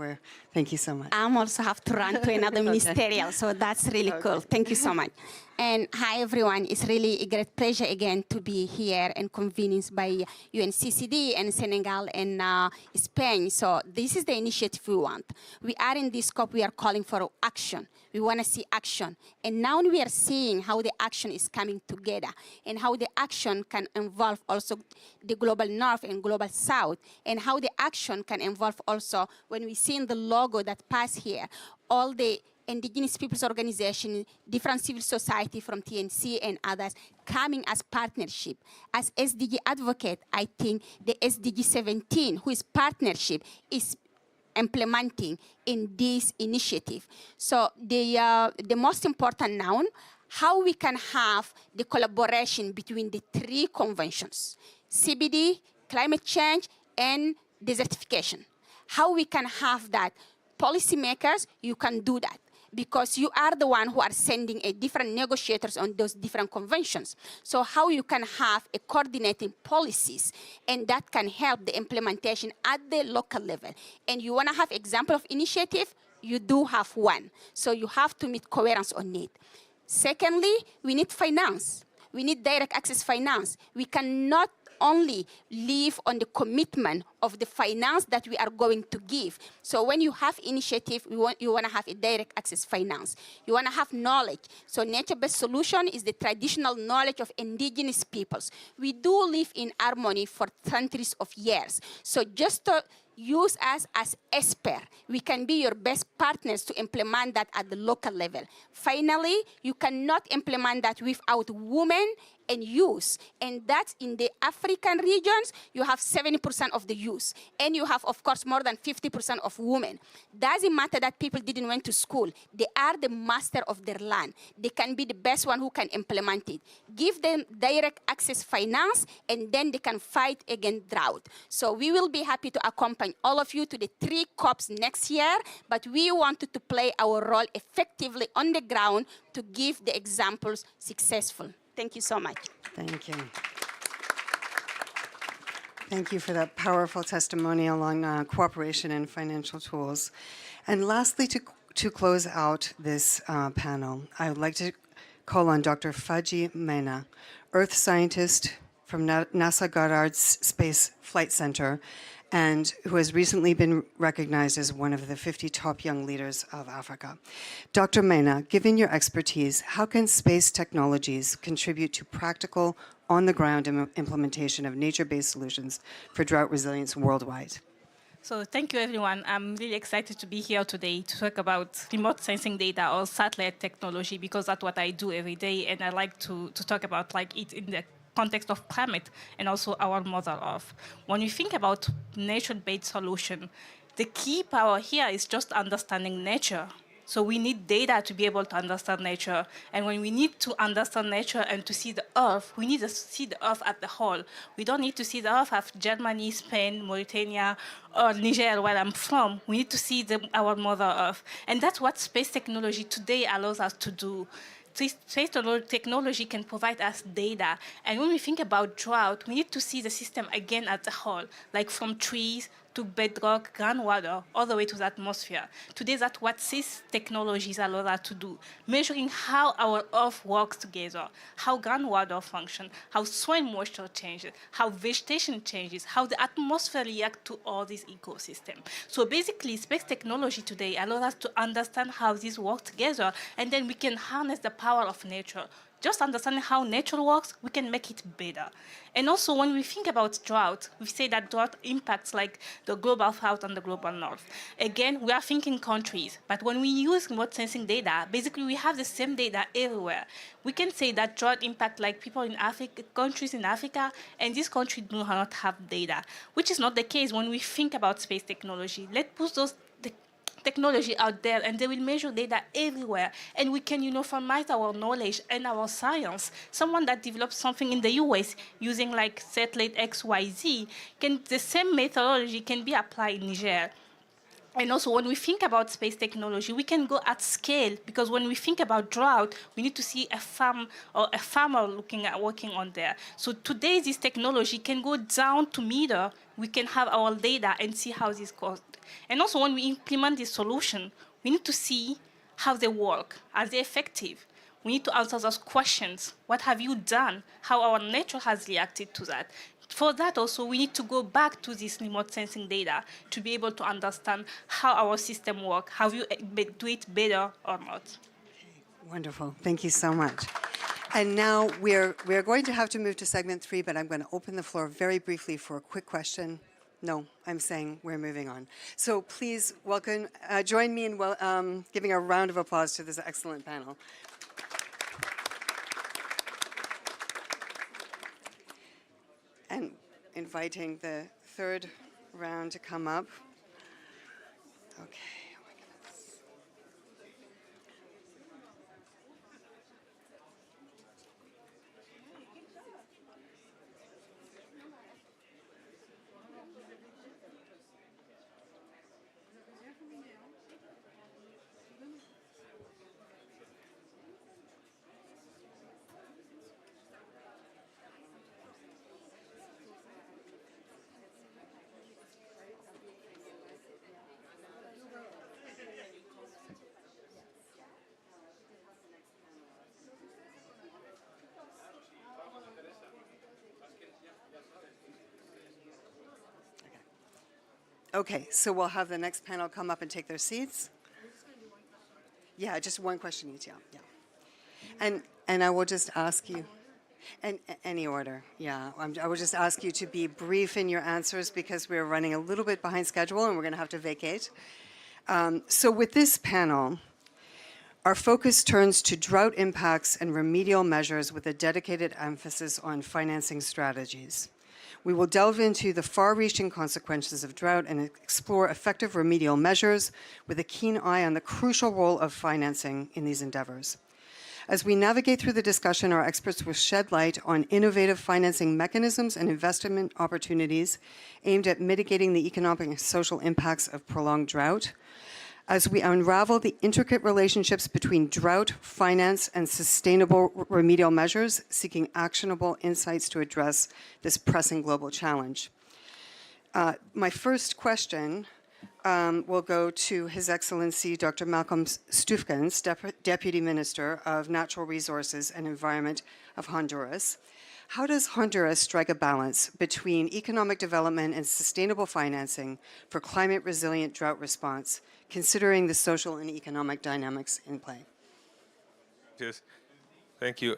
thank you so much. I also have to run to another ministerial, so that's really cool. Thank you so much. And hi, everyone. It's really a great pleasure again to be here and convening by UNCCD and Senegal and Spain. So this is the initiative we want. We are in this COP, we are calling for action. We want to see action. And now we are seeing how the action is coming together and how the action can involve also the global north and global south, and how the action can involve also, when we see in the logo that passed here, all the indigenous peoples organizations, different civil society from TNC and others coming as partnership. As SDG advocate, I think the SDG 17, who is partnership, is implementing in this initiative. So the most important now, how we can have the collaboration between the three conventions, CBD, climate change, and desertification. How we can have that. Policymakers, you can do that, because you are the one who are sending a different negotiators on those different conventions. So how you can have a coordinating policies, and that can help the implementation at the local level. And you want to have example of initiative, you do have one. So you have to meet coherence on it. Secondly, we need finance. We need direct access finance. We cannot only live on the commitment of the finance that we are going to give. So when you have initiative, you want to have a direct access finance. You want to have knowledge. So nature-based solution is the traditional knowledge of indigenous peoples. We do live in harmony for centuries of years. So just to use us as experts, we can be your best partners to implement that at the local level. Finally, you cannot implement that without women and youth. And that's in the African regions, you have 70% of the youth. And you have, of course, more than 50% of women. Doesn't matter that people didn't went to school. They are the master of their land. They can be the best one who can implement it. Give them direct access finance, and then they can fight against drought. So we will be happy to accompany all of you to the 3 COPs next year, but we wanted to play our role effectively on the ground to give the examples successful. Thank you so much. Thank you. Thank you for that powerful testimonial on cooperation and financial tools. And lastly, to close out this panel, I would like to call on Dr. Faji Mena, Earth scientist from NASA Goddard's Space Flight Center, and who has recently been recognized as one of the 50 top young leaders of Africa. Dr. Mena, given your expertise, how can space technologies contribute to practical, on-the-ground implementation of nature-based solutions for drought resilience worldwide? So thank you, everyone. I'm really excited to be here today to talk about remote sensing data or satellite technology, because that's what I do every day, and I like to talk about it in the context of climate and also our Mother Earth. When we think about nature-based solution, the key power here is just understanding nature. So we need data to be able to understand nature. And when we need to understand nature and to see the Earth, we need to see the Earth at the whole. We don't need to see the Earth as Germany, Spain, Mauritania, or Niger, where I'm from. We need to see our Mother Earth. And that's what space technology today allows us to do. Space technology can provide us data. And when we think about drought, we need to see the system again as a whole, like from trees to bedrock, groundwater, all the way to the atmosphere. Today, that's what these technologies allow us to do, measuring how our Earth works together, how groundwater functions, how soil moisture changes, how vegetation changes, how the atmosphere reacts to all these ecosystems. So basically, space technology today allows us to understand how these work together, and then we can harness the power of nature. Just understanding how nature works, we can make it better. And also, when we think about drought, we say that drought impacts like the global south and the global north. Again, we are thinking countries, but when we use remote sensing data, basically we have the same data everywhere. We can say that drought impact like people in Africa, countries in Africa, and these countries do not have data, which is not the case when we think about space technology. Let's put those technology out there, and they will measure data everywhere, and we can uniformize our knowledge and our science. Someone that develops something in the US using like satellite XYZ, the same methodology can be applied in Niger. And also, when we think about space technology, we can go at scale, because when we think about drought, we need to see a farm or a farmer working on there. So today, this technology can go down to meter. We can have our data and see how this goes. And also, when we implement this solution, we need to see how they work. Are they effective? We need to answer those questions. What have you done? How our nature has reacted to that? For that also, we need to go back to this remote sensing data to be able to understand how our system works, how you do it better or not. Wonderful. Thank you so much. And now we're going to have to move to segment 3, but I'm going to open the floor very briefly for a quick question. No, I'm saying we're moving on. So please welcome, join me in giving a round of applause to this excellent panel. And inviting the third round to come up. Okay. Okay, so we'll have the next panel come up and take their seats. Yeah, just one question each, yeah. And I will just ask you, in any order, yeah. I will just ask you to be brief in your answers because we're running a little bit behind schedule and we're going to have to vacate. So with this panel, our focus turns to drought impacts and remedial measures with a dedicated emphasis on financing strategies. We will delve into the far-reaching consequences of drought and explore effective remedial measures with a keen eye on the crucial role of financing in these endeavors. As we navigate through the discussion, our experts will shed light on innovative financing mechanisms and investment opportunities aimed at mitigating the economic and social impacts of prolonged drought. As we unravel the intricate relationships between drought, finance, and sustainable remedial measures, seeking actionable insights to address this pressing global challenge. My first question will go to His Excellency Dr. Malcolm Stufkens, Deputy Minister of Natural Resources and Environment of Honduras. How does Honduras strike a balance between economic development and sustainable financing for climate-resilient drought response, considering the social and economic dynamics in play? Yes, thank you.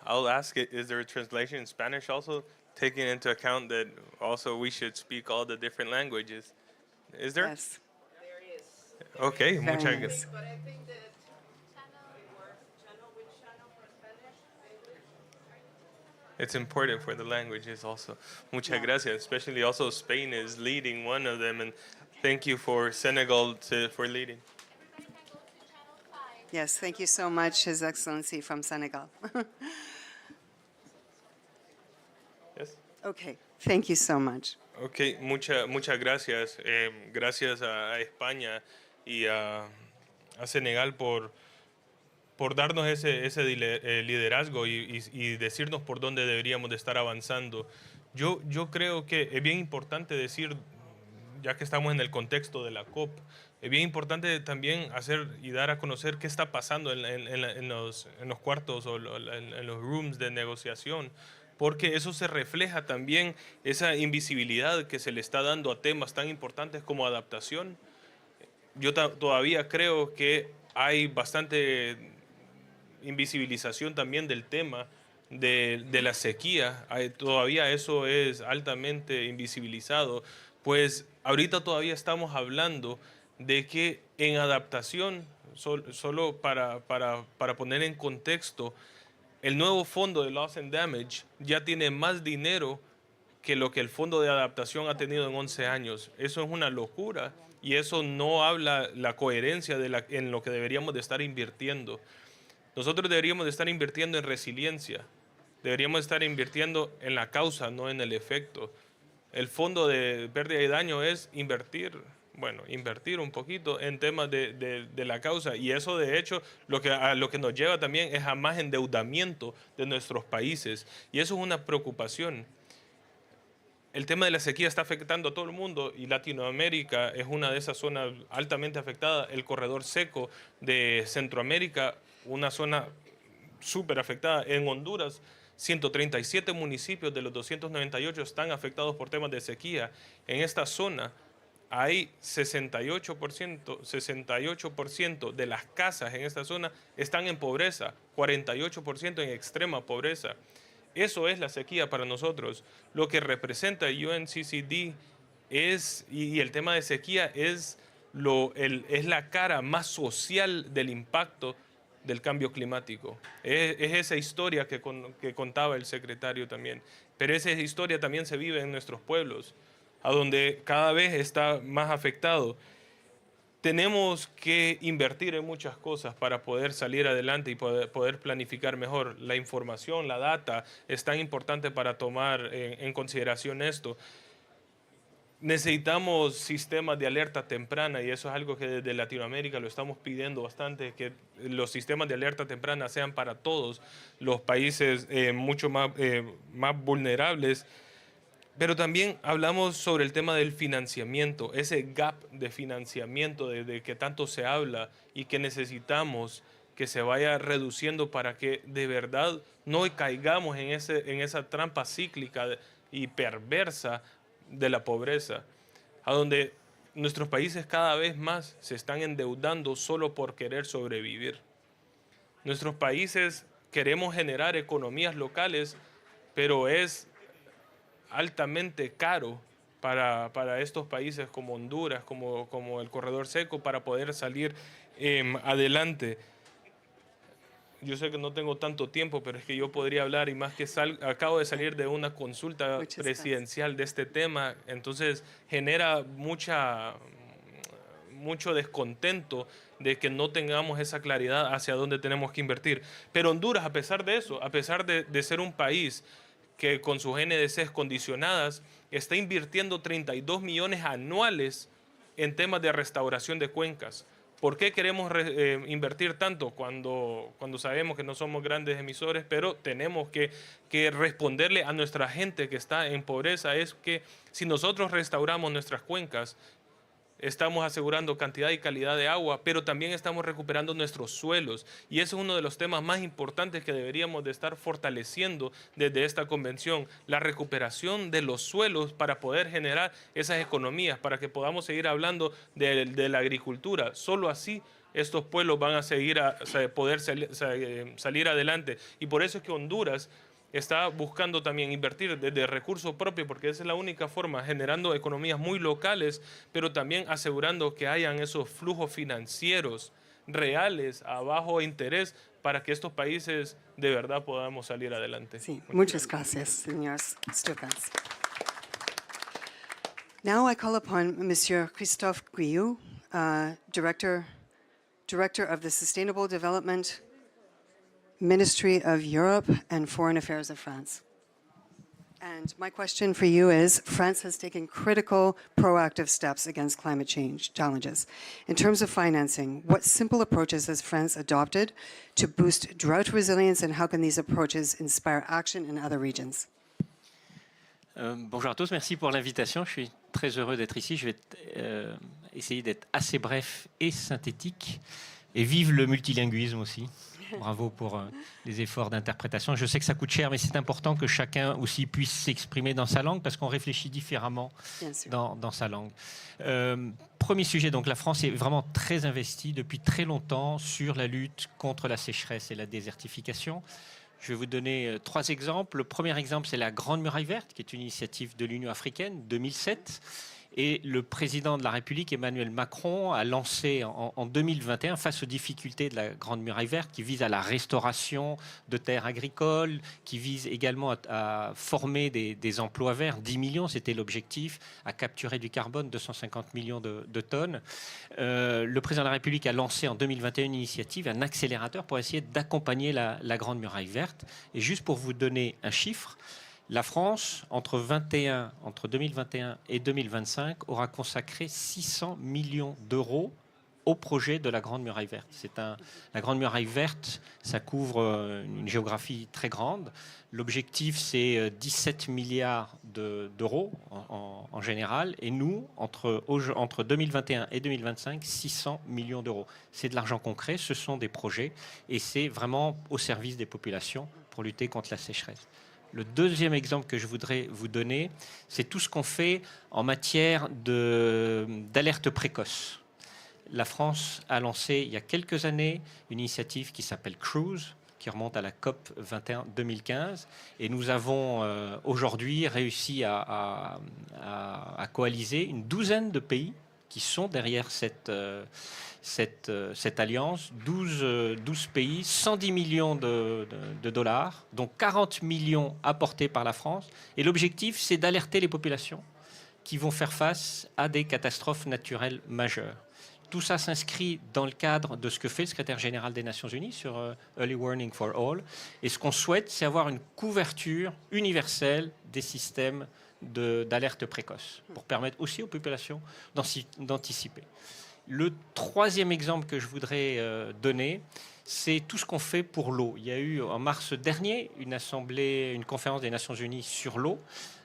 I'll ask it, is there a translation in Spanish also, taking into account that also we should speak all the different languages? Is there? Yes. There is. Okay, muchas gracias. But I think that channel, which channel for Spanish? It's important for the languages also. Muchas gracias. Especially also Spain is leading one of them, and thank you for Senegal for leading. Yes, thank you so much, His Excellency from Senegal. Yes. Okay, thank you so much. Okay, muchas gracias. Gracias a España y a Senegal por darnos ese liderazgo y decirnos por dónde deberíamos de estar avanzando. Yo creo que es bien importante decir, ya que estamos en el contexto de la COP, es bien importante también hacer y dar a conocer qué está pasando en los cuartos o en los rooms de negociación, porque eso se refleja también esa invisibilidad que se le está dando a temas tan importantes como adaptación. Yo todavía creo que hay bastante invisibilización también del tema de la sequía. Todavía eso es altamente invisibilizado, pues ahorita todavía estamos hablando de que en adaptación, solo para poner en contexto, el nuevo fondo de Loss and Damage ya tiene más dinero que lo que el fondo de adaptación ha tenido en 11 años. Eso es una locura y eso no habla la coherencia en lo que deberíamos de estar invirtiendo. Nosotros deberíamos de estar invirtiendo en resiliencia, deberíamos estar invirtiendo en la causa, no en el efecto. El fondo de pérdida y daño es invertir bueno, invertir un poquito en temas de la causa. Y eso, de hecho, a lo que nos lleva también es a más endeudamiento de nuestros países. Y eso es una preocupación. El tema de la sequía está afectando a todo el mundo y Latinoamérica es una de esas zonas altamente afectadas. El corredor seco de Centroamérica, una zona súper afectada. En Honduras, 137 municipios de los 298 están afectados por temas de sequía. En esta zona hay 68% de las casas en esta zona están en pobreza, 48% en extrema pobreza. Eso es la sequía para nosotros. Lo que representa UNCCD y el tema de sequía es la cara más social del impacto del cambio climático. Es esa historia que contaba el secretario también. Pero esa historia también se vive en nuestros pueblos, a donde cada vez está más afectado. Tenemos que invertir en muchas cosas para poder salir adelante y poder planificar mejor. La información, la data es tan importante para tomar en consideración esto. Necesitamos sistemas de alerta temprana y eso es algo que desde Latinoamérica lo estamos pidiendo bastante, que los sistemas de alerta temprana sean para todos los países mucho más vulnerables. Pero también hablamos sobre el tema del financiamiento, ese gap de financiamiento de que tanto se habla y que necesitamos que se vaya reduciendo para que de verdad no caigamos en esa trampa cíclica y perversa de la pobreza, a donde nuestros países cada vez más se están endeudando solo por querer sobrevivir. Nuestros países queremos generar economías locales, pero es altamente caro para estos países como Honduras, como el corredor seco, para poder salir adelante. Yo sé que no tengo tanto tiempo, pero es que yo podría hablar y más que acabo de salir de una consulta presidencial de este tema, entonces genera mucho descontento de que no tengamos esa claridad hacia dónde tenemos que invertir. Pero Honduras, a pesar de eso, a pesar de ser un país que con sus NDCs condicionadas está invirtiendo 32 millones anuales en temas de restauración de cuencas. ¿Por qué queremos invertir tanto cuando sabemos que no somos grandes emisores, pero tenemos que responderle a nuestra gente que está en pobreza? Es que si nosotros restauramos nuestras cuencas, estamos asegurando cantidad y calidad de agua, pero también estamos recuperando nuestros suelos. Y ese es uno de los temas más importantes que deberíamos de estar fortaleciendo desde esta convención, la recuperación de los suelos para poder generar esas economías, para que podamos seguir hablando de la agricultura. Solo así estos pueblos van a poder salir adelante. Y por eso es que Honduras está buscando también invertir desde recursos propios, porque esa es la única forma, generando economías muy locales, pero también asegurando que hayan esos flujos financieros reales a bajo interés para que estos países de verdad podamos salir adelante. Sí, muchas gracias, señores Stevens. Now I call upon Monsieur Christophe Guillou, Director of the Sustainable Development Ministry of Europe and Foreign Affairs of France. And my question for you is, France has taken critical proactive steps against climate change challenges. In terms of financing, what simple approaches has France adopted to boost drought resilience, and how can these approaches inspire action in other regions? Bonjour à tous, merci pour l'invitation. Je suis très heureux d'être ici. Je vais essayer d'être assez bref et synthétique. Et vive le multilinguisme aussi. Bravo pour les efforts d'interprétation. Je sais que ça coûte cher, mais c'est important que chacun aussi puisse s'exprimer dans sa langue parce qu'on réfléchit différemment dans sa langue. Premier sujet, donc la France est vraiment très investie depuis très longtemps sur la lutte contre la sécheresse et la désertification. Je vais vous donner 3 exemples. Le premier exemple, c'est la Grande Muraille Verte, qui est une initiative de l'Union africaine, 2007. Et le président de la République, Emmanuel Macron, a lancé en 2021, face aux difficultés de la Grande Muraille Verte, qui vise à la restauration de terres agricoles, qui vise également à former des emplois verts, 10 millions, c'était l'objectif, à capturer du carbone, 250 millions de tonnes. Le président de la République a lancé en 2021 une initiative, un accélérateur pour essayer d'accompagner la Grande Muraille Verte. Et juste pour vous donner un chiffre, La France, entre 2021 et 2025, aura consacré 600 millions d'euros au projet de la Grande Muraille Verte. La Grande Muraille Verte, ça couvre une géographie très grande. L'objectif, c'est 17 milliards d'euros en général. Et nous, entre 2021 et 2025, 600 millions d'euros. C'est de l'argent concret, ce sont des projets. Et c'est vraiment au service des populations pour lutter contre la sécheresse. Le deuxième exemple que je voudrais vous donner, c'est tout ce qu'on fait en matière d'alerte précoce. La France a lancé il y a quelques années une initiative qui s'appelle CRUISE, qui remonte à la COP21 2015. Et nous avons aujourd'hui réussi à coaliser une douzaine de pays qui sont derrière cette alliance. 12 pays, 110 millions de dollars, dont 40 millions apportés par la France. Et l'objectif, c'est d'alerter les populations qui vont faire face à des catastrophes naturelles majeures. Tout ça s'inscrit dans le cadre de ce que fait le secrétaire général des Nations Unies sur Early Warning for All. Et ce qu'on souhaite, c'est avoir une couverture universelle des systèmes d'alerte précoce pour permettre aussi aux populations d'anticiper. Le troisième exemple que je voudrais donner, c'est tout ce qu'on fait pour l'eau. Il y a eu en mars dernier une conférence des Nations Unies sur l'eau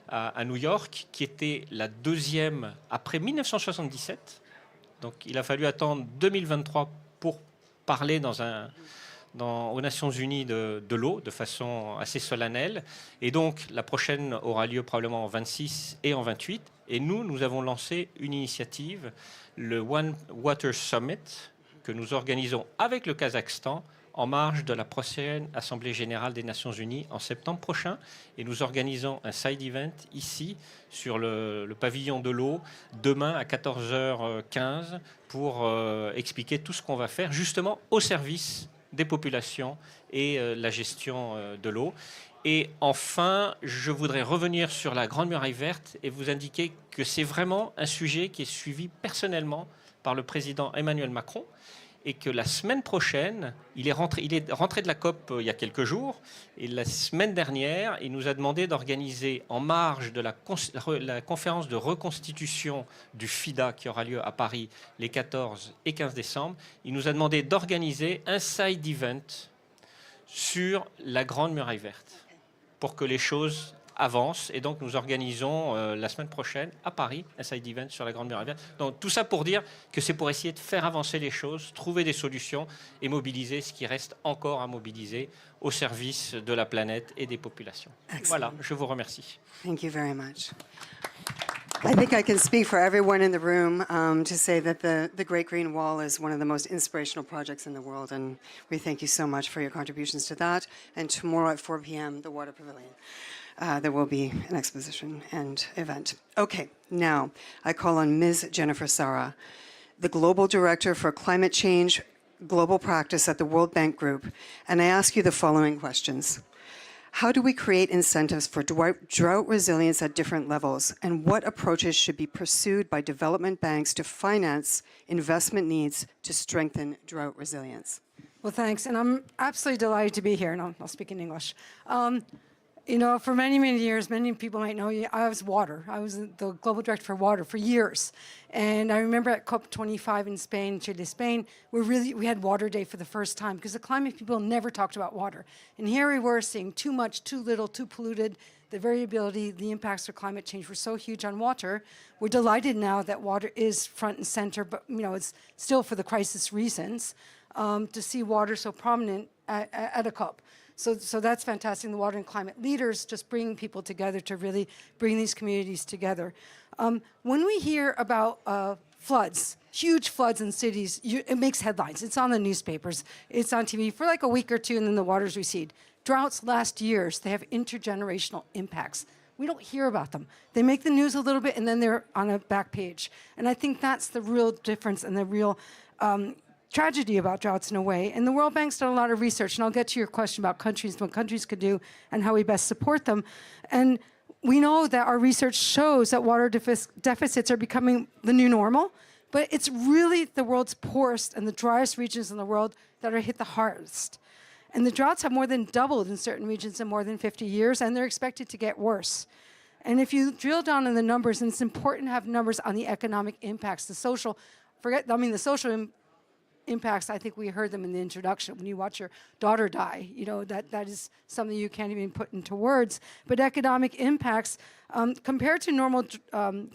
à New York, qui était la deuxième après 1977. Donc il a fallu attendre 2023 pour parler aux Nations Unies de l'eau de façon assez solennelle. Et donc la prochaine aura lieu probablement en 26 et en 28. Et nous avons lancé une initiative, le One Water Summit, que nous organisons avec le Kazakhstan en marge de la prochaine Assemblée générale des Nations Unies en septembre prochain. Et nous organisons un side event ici, sur le pavillon de l'eau, demain à 14h15, pour expliquer tout ce qu'on va faire, justement au service des populations et la gestion de l'eau. Et enfin, je voudrais revenir sur la Grande Muraille Verte et vous indiquer que c'est vraiment un sujet qui est suivi personnellement par le président Emmanuel Macron, et que la semaine prochaine, il est rentré de la COP il y a quelques jours, et la semaine dernière, il nous a demandé d'organiser, en marge de la conférence de reconstitution du FIDA qui aura lieu à Paris les 14 et 15 décembre, il nous a demandé d'organiser un side event sur la Grande Muraille Verte, pour que les choses avance. Et donc, nous organisons la semaine prochaine à Paris un side event sur la Grande Muraille Verte. Donc, tout ça pour dire que c'est pour essayer de faire avancer les choses, trouver des solutions et mobiliser ce qui reste encore à mobiliser au service de la planète et des populations. Excellent. Voilà, je vous remercie. Thank you very much. I think I can speak for everyone in the room to say that the Great Green Wall is one of the most inspirational projects in the world, and we thank you so much for your contributions to that. And tomorrow at 4 p.m., the Water Pavilion. There will be an exposition and event. Okay, now I call on Ms. Jennifer Sarra, the Global Director for Climate Change Global Practice at the World Bank Group, and I ask you the following questions. How do we create incentives for drought resilience at different levels, and what approaches should be pursued by development banks to finance investment needs to strengthen drought resilience? Well, thanks, and I'm absolutely delighted to be here, and I'll speak in English. You know, for many, many years, many people might know I was water. I was the global director for water for years. And I remember at COP25 in Spain, Chile, Spain, we had Water Day for the first time because the climate people never talked about water. And here we were seeing too much, too little, too polluted. The variability, the impacts of climate change were so huge on water. We're delighted now that water is front and center, but you know, it's still for the crisis reasons, to see water so prominent at a COP. So that's fantastic. The water and climate leaders just bringing people together to really bring these communities together. When we hear about floods, huge floods in cities, it makes headlines. It's on the newspapers. It's on TV for like a week or two, and then the waters recede. Droughts last years, they have intergenerational impacts. We don't hear about them. They make the news a little bit, and then they're on a back page. And I think that's the real difference and the real tragedy about droughts in a way. And the World Bank's done a lot of research, and I'll get to your question about countries, what countries could do and how we best support them. And we know that our research shows that water deficits are becoming the new normal, but it's really the world's poorest and the driest regions in the world that are hit the hardest. And the droughts have more than doubled in certain regions in more than 50 years, and they're expected to get worse. And if you drill down on the numbers, and it's important to have numbers on the economic impacts, the social, the social impacts, I think we heard them in the introduction. When you watch your daughter die, you know, that is something you can't even put into words. But economic impacts, compared to normal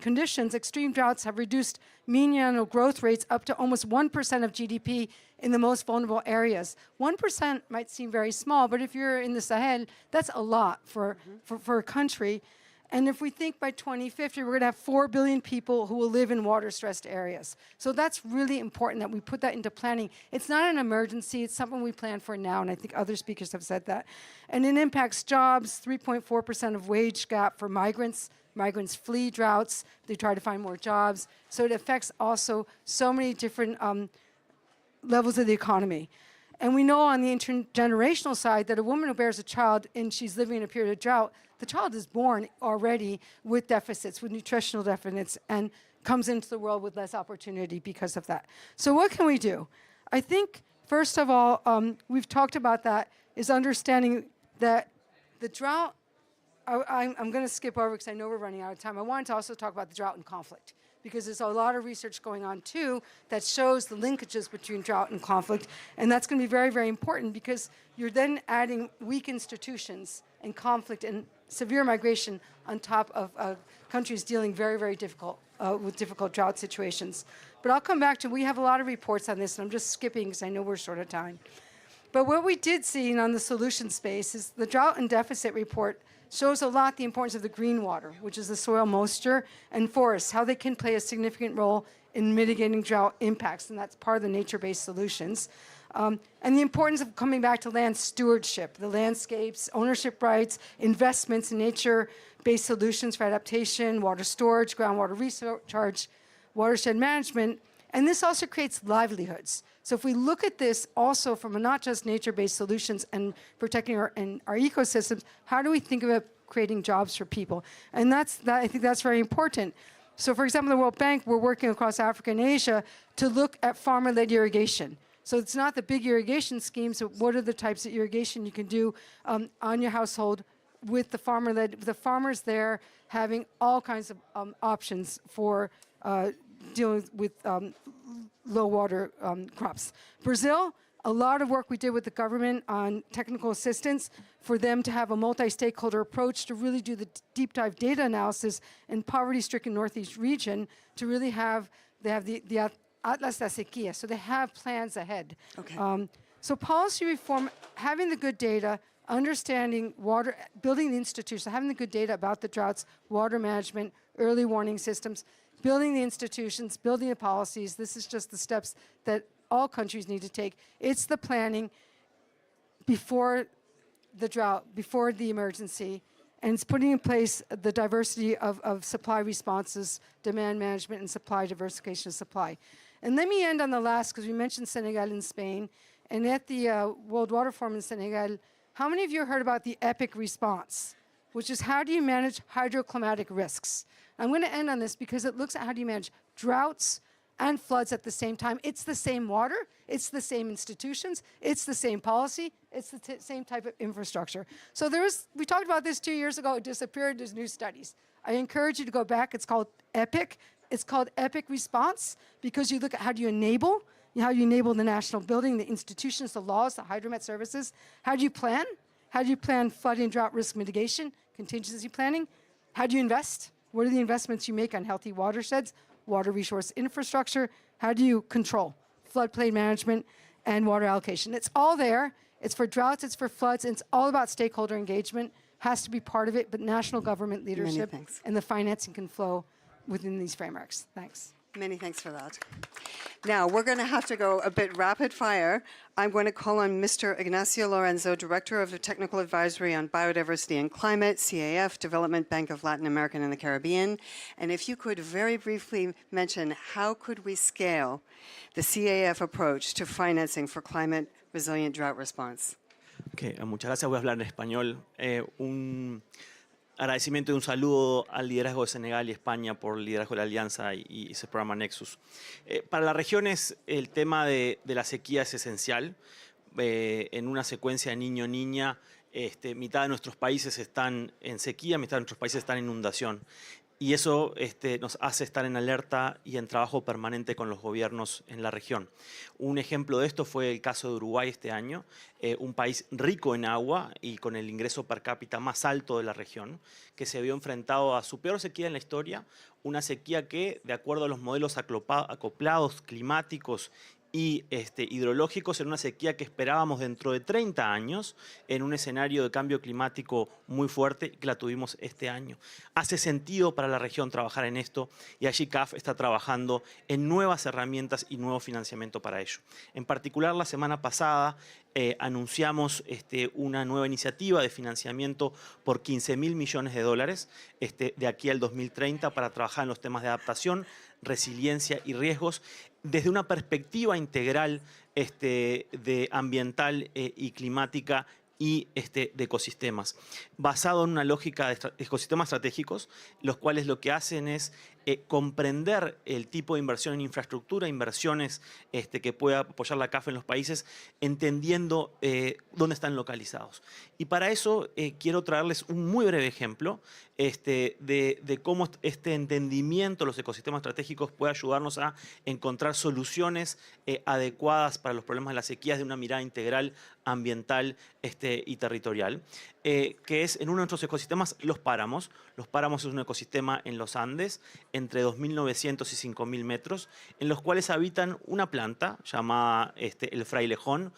conditions, extreme droughts have reduced mean annual growth rates up to almost 1% of GDP in the most vulnerable areas. 1% might seem very small, but if you're in the Sahel, that's a lot for a country. And if we think by 2050, we're going to have 4 billion people who will live in water-stressed areas. So that's really important that we put that into planning. It's not an emergency. It's something we plan for now, and I think other speakers have said that. And it impacts jobs, 3.4% of wage gap for migrants. Migrants flee droughts. They try to find more jobs. So it affects also so many different levels of the economy. And we know on the intergenerational side that a woman who bears a child and she's living in a period of drought, the child is born already with deficits, with nutritional deficits, and comes into the world with less opportunity because of that. So what can we do? I think, first of all, we've talked about that, is understanding that the drought, I'm going to skip over because I know we're running out of time. I wanted to also talk about the drought and conflict, because there's a lot of research going on, too, that shows the linkages between drought and conflict. And that's going to be very, very important, because you're then adding weak institutions and conflict and severe migration on top of countries dealing very, very difficult with difficult drought situations. But I'll come back to, we have a lot of reports on this, and I'm just skipping because I know we're short of time. But what we did see on the solution space is the drought and deficit report shows a lot the importance of the green water, which is the soil moisture, and forests, how they can play a significant role in mitigating drought impacts, and that's part of the nature-based solutions. And the importance of coming back to land stewardship, the landscapes, ownership rights, investments in nature-based solutions for adaptation, water storage, groundwater recharge, watershed management, and this also creates livelihoods. So if we look at this also from not just nature-based solutions and protecting our ecosystems, how do we think about creating jobs for people? And I think that's very important. So for example, the World Bank, we're working across Africa and Asia to look at farmer-led irrigation. So it's not the big irrigation schemes, but what are the types of irrigation you can do on your household with the farmers there having all kinds of options for dealing with low water crops. Brazil, a lot of work we did with the government on technical assistance for them to have a multi-stakeholder approach to really do the deep dive data analysis in poverty-stricken Northeast region to really have, they have the Atlas da Sequía, so they have plans ahead. Okay. So policy reform, having the good data, understanding water, building the institutions, having the good data about the droughts, water management, early warning systems, building the institutions, building the policies. This is just the steps that all countries need to take. It's the planning before the drought, before the emergency, and it's putting in place the diversity of supply responses, demand management, and supply diversification of supply. And let me end on the last, because we mentioned Senegal and Spain. And at the World Water Forum in Senegal, how many of you heard about the EPIC response, which is how do you manage hydroclimatic risks? I'm going to end on this because it looks at how do you manage droughts and floods at the same time. It's the same water, it's the same institutions, it's the same policy, it's the same type of infrastructure. So we talked about this 2 years ago, it disappeared, there's new studies. I encourage you to go back, it's called EPIC. It's called EPIC response because you look at how do you enable the national building, the institutions, the laws, the hydromet services. How do you plan? How do you plan flood and drought risk mitigation, contingency planning? How do you invest? What are the investments you make on healthy watersheds, water resource infrastructure? How do you control floodplain management and water allocation? It's all there. It's for droughts, it's for floods, and it's all about stakeholder engagement. Has to be part of it, but national government leadership and the financing can flow within these frameworks. Thanks. Many thanks for that. Now, we're going to have to go a bit rapid fire. I'm going to call on Mr. Ignacio Lorenzo, Director of the Technical Advisory on Biodiversity and Climate, CAF, Development Bank of Latin America and the Caribbean. And if you could very briefly mention how could we scale the CAF approach to financing for climate resilient drought response? Okay, muchas gracias. Voy a hablar en español. Un agradecimiento y un saludo al liderazgo de Senegal y España por el liderazgo de la Alianza y ese programa Nexus. Para las regiones el tema de la sequía es esencial. en una secuencia niño-niña, mitad de nuestros países están en sequía, mitad de nuestros países están en inundación. Y eso nos hace estar en alerta y en trabajo permanente con los gobiernos en la región. Un ejemplo de esto fue el caso de Uruguay este año, un país rico en agua y con el ingreso per cápita más alto de la región, que se vio enfrentado a su peor sequía en la historia, una sequía que, de acuerdo a los modelos acoplados climáticos y hidrológicos, en una sequía que esperábamos dentro de 30 años, en un escenario de cambio climático muy fuerte, que la tuvimos este año. Hace sentido para la región trabajar en esto y allí CAF está trabajando en nuevas herramientas y nuevo financiamiento para ello. En particular, la semana pasada anunciamos una nueva iniciativa de financiamiento por $15.000 millones de aquí al 2030 para trabajar en los temas de adaptación, resiliencia y riesgos desde una perspectiva integral de ambiental y climática y de ecosistemas, basado en una lógica de ecosistemas estratégicos, los cuales lo que hacen es comprender el tipo de inversión en infraestructura, inversiones que pueda apoyar la CAF en los países, entendiendo dónde están localizados. Y para eso quiero traerles un muy breve ejemplo de cómo este entendimiento de los ecosistemas estratégicos puede ayudarnos a encontrar soluciones adecuadas para los problemas de las sequías de una mirada integral, ambiental y territorial, que es en uno de nuestros ecosistemas los páramos. Los páramos es un ecosistema en los Andes, entre 2.900 y 5.000 metros, en los cuales habitan una planta llamada el frailejón,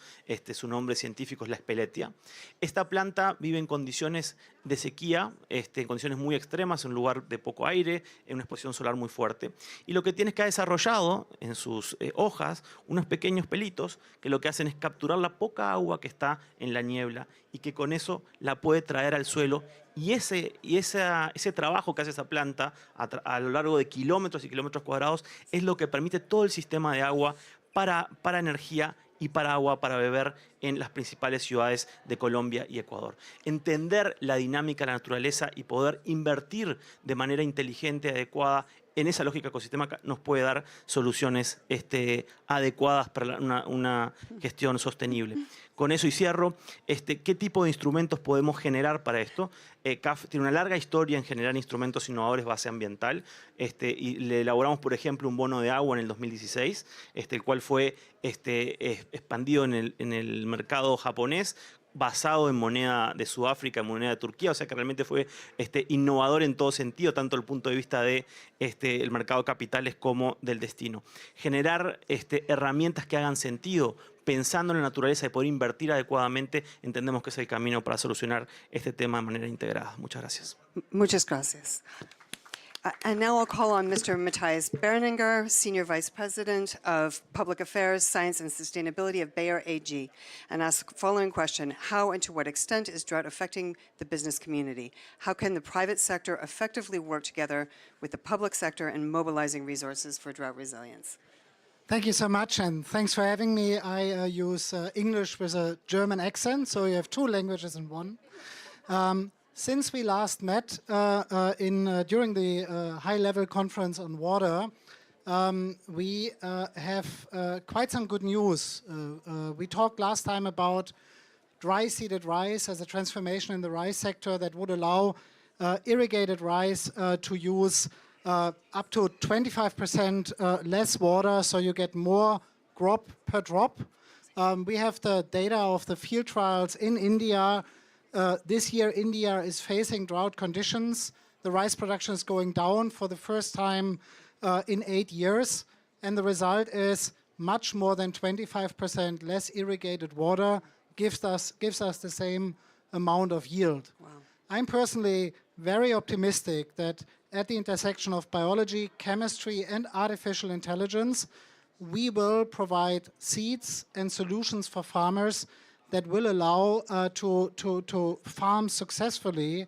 su nombre científico es la espeletia. Esta planta vive en condiciones de sequía, en condiciones muy extremas, en un lugar de poco aire, en una exposición solar muy fuerte. Y lo que tiene es que ha desarrollado en sus hojas unos pequeños pelitos que lo que hacen es capturar la poca agua que está en la niebla y que con eso la puede traer al suelo. Y ese trabajo que hace esa planta a lo largo de kilómetros y kilómetros cuadrados es lo que permite todo el sistema de agua para energía y para agua para beber en las principales ciudades de Colombia y Ecuador. Entender la dinámica de la naturaleza y poder invertir de manera inteligente, adecuada, en esa lógica ecosistémica nos puede dar soluciones adecuadas para una gestión sostenible. Con eso y cierro, ¿qué tipo de instrumentos podemos generar para esto? CAF tiene una larga historia en generar instrumentos innovadores base ambiental y le elaboramos, por ejemplo, un bono de agua en el 2016, el cual fue expandido en el mercado japonés, basado en moneda de Sudáfrica, en moneda de Turquía, o sea que realmente fue innovador en todo sentido, tanto desde el punto de vista de el mercado de capitales como del destino. Generar herramientas que hagan sentido, pensando en la naturaleza y poder invertir adecuadamente, entendemos que es el camino para solucionar este tema de manera integrada. Muchas gracias. Muchas gracias. And now I'll call on Mr. Matthias Berninger, Senior Vice President of Public Affairs, Science and Sustainability of Bayer AG, and ask the following question: how and to what extent is drought affecting the business community? How can the private sector effectively work together with the public sector in mobilizing resources for drought resilience? Thank you so much, and thanks for having me. I use English with a German accent, so you have two languages in one. Since we last met during the high-level conference on water, we have quite some good news. We talked last time about dry-seeded rice as a transformation in the rice sector that would allow irrigated rice to use up to 25% less water, so you get more crop per drop. We have the data of the field trials in India. This year, India is facing drought conditions. The rice production is going down for the first time in 8 years. And the result is much more than 25% less irrigated water gives us the same amount of yield. Wow. I'm personally very optimistic that at the intersection of biology, chemistry, and artificial intelligence, we will provide seeds and solutions for farmers that will allow to farm successfully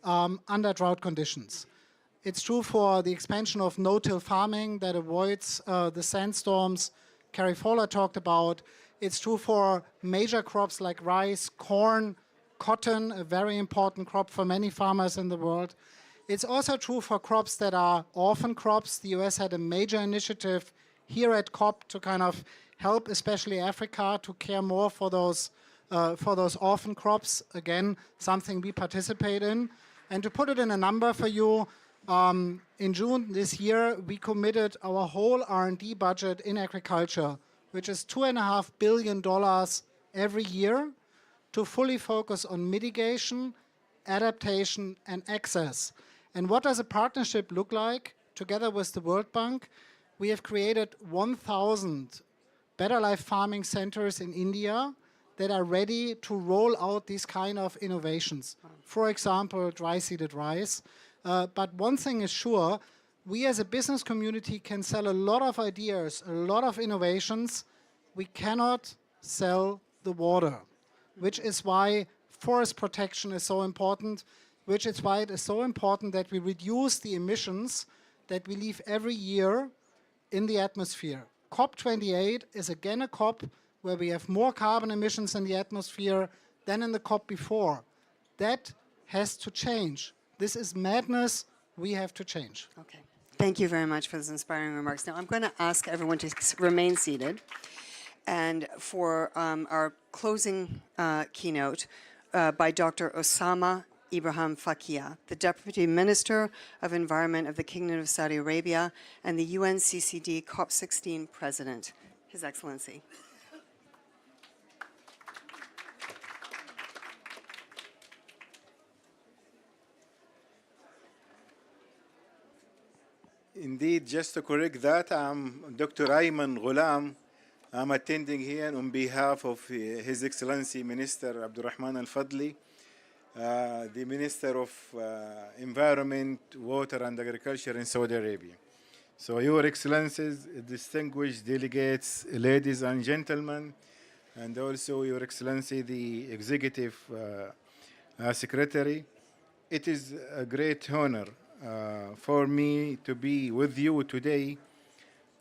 under drought conditions. It's true for the expansion of no-till farming that avoids the sandstorms Carrie Fowler talked about. It's true for major crops like rice, corn, cotton, a very important crop for many farmers in the world. It's also true for crops that are orphan crops. The US had a major initiative here at COP to kind of help especially Africa to care more for those orphan crops. Again, something we participate in. And to put it in a number for you, in June this year, we committed our whole R&D budget in agriculture, which is $2.5 billion every year, to fully focus on mitigation, adaptation, and access. And what does a partnership look like? Together with the World Bank, we have created 1,000 Better Life farming centers in India that are ready to roll out these kind of innovations. For example, dry-seeded rice. But one thing is sure, we as a business community can sell a lot of ideas, a lot of innovations. We cannot sell the water, which is why forest protection is so important, which is why it is so important that we reduce the emissions that we leave every year in the atmosphere. COP28 is again a COP where we have more carbon emissions in the atmosphere than in the COP before. That has to change. This is madness. We have to change. Okay. Thank you very much for those inspiring remarks. Now, I'm going to ask everyone to remain seated. And for our closing keynote by Dr. Osama Ibrahim Fakia, the Deputy Minister of Environment of the Kingdom of Saudi Arabia and the UNCCD COP16 President, His Excellency. Indeed, just to correct that, I'm Dr. Ayman Ghulam. I'm attending here on behalf of His Excellency Minister Abdurrahman Al-Fadli, the Minister of Environment, Water and Agriculture in Saudi Arabia. So Your Excellencies, distinguished delegates, ladies and gentlemen, and also Your Excellency, the Executive Secretary, it is a great honor for me to be with you today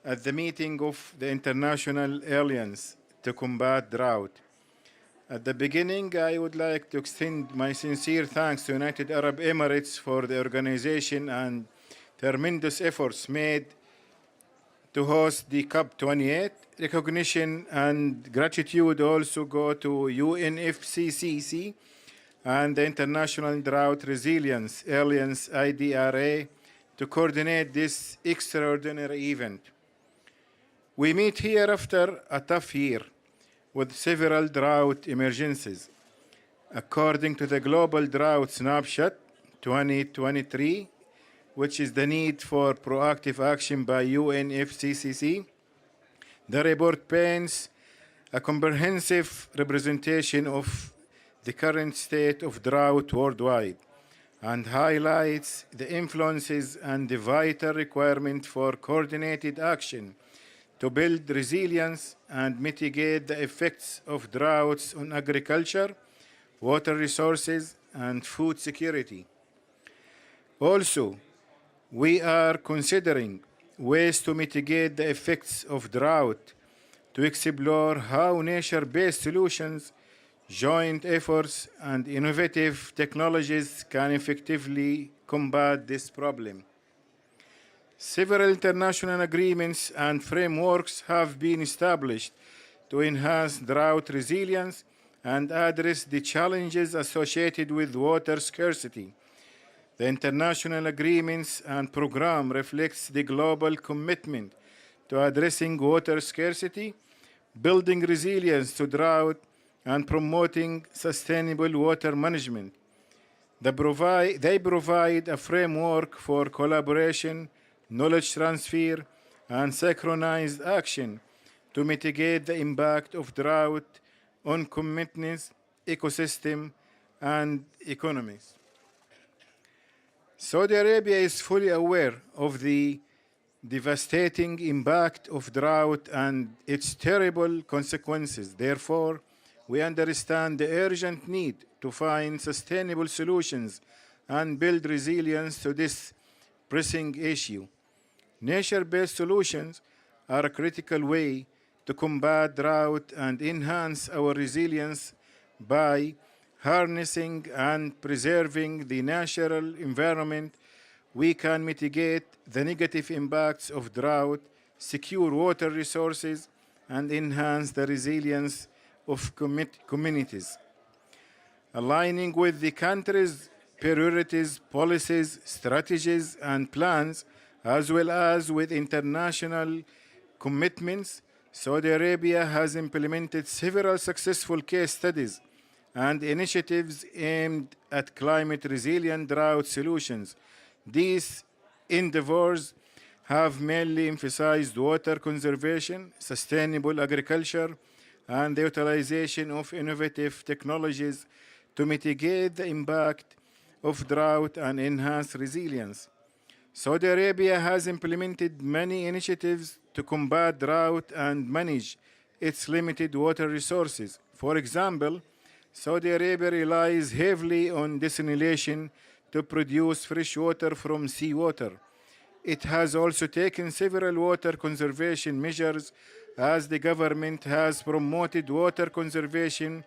at the meeting of the International Alliance to Combat Drought. At the beginning, I would like to extend my sincere thanks to United Arab Emirates for the organization and tremendous efforts made to host the COP28. Recognition and gratitude also go to UNFCCC and the International Drought Resilience Alliance, IDRA, to coordinate this extraordinary event. We meet here after a tough year with several drought emergencies. According to the Global Drought Snapshot 2023, which is the need for proactive action by UNFCCC, the report paints a comprehensive representation of the current state of drought worldwide and highlights the influences and the vital requirement for coordinated action to build resilience and mitigate the effects of droughts on agriculture, water resources, and food security. Also, we are considering ways to mitigate the effects of drought, to explore how nature-based solutions, joint efforts, and innovative technologies can effectively combat this problem. Several international agreements and frameworks have been established to enhance drought resilience and address the challenges associated with water scarcity. The international agreements and program reflects the global commitment to addressing water scarcity, building resilience to drought, and promoting sustainable water management. They provide a framework for collaboration, knowledge transfer, and synchronized action to mitigate the impact of drought on communities, ecosystem, and economies. Saudi Arabia is fully aware of the devastating impact of drought and its terrible consequences. Therefore, we understand the urgent need to find sustainable solutions and build resilience to this pressing issue. Nature-based solutions are a critical way to combat drought and enhance our resilience by harnessing and preserving the natural environment. We can mitigate the negative impacts of drought, secure water resources, and enhance the resilience of communities. Aligning with the country's priorities, policies, strategies, and plans, as well as with international commitments, Saudi Arabia has implemented several successful case studies and initiatives aimed at climate-resilient drought solutions. These endeavors have mainly emphasized water conservation, sustainable agriculture, and the utilization of innovative technologies to mitigate the impact of drought and enhance resilience. Saudi Arabia has implemented many initiatives to combat drought and manage its limited water resources. For example, Saudi Arabia relies heavily on desalination to produce fresh water from seawater. It has also taken several water conservation measures as the government has promoted water conservation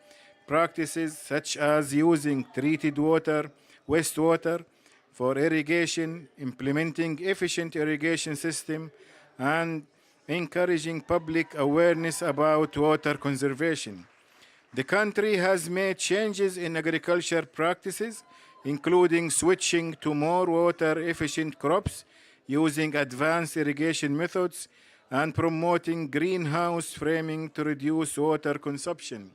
practices such as using treated water, wastewater for irrigation, implementing efficient irrigation system, and encouraging public awareness about water conservation. The country has made changes in agriculture practices, including switching to more water-efficient crops, using advanced irrigation methods, and promoting greenhouse framing to reduce water consumption.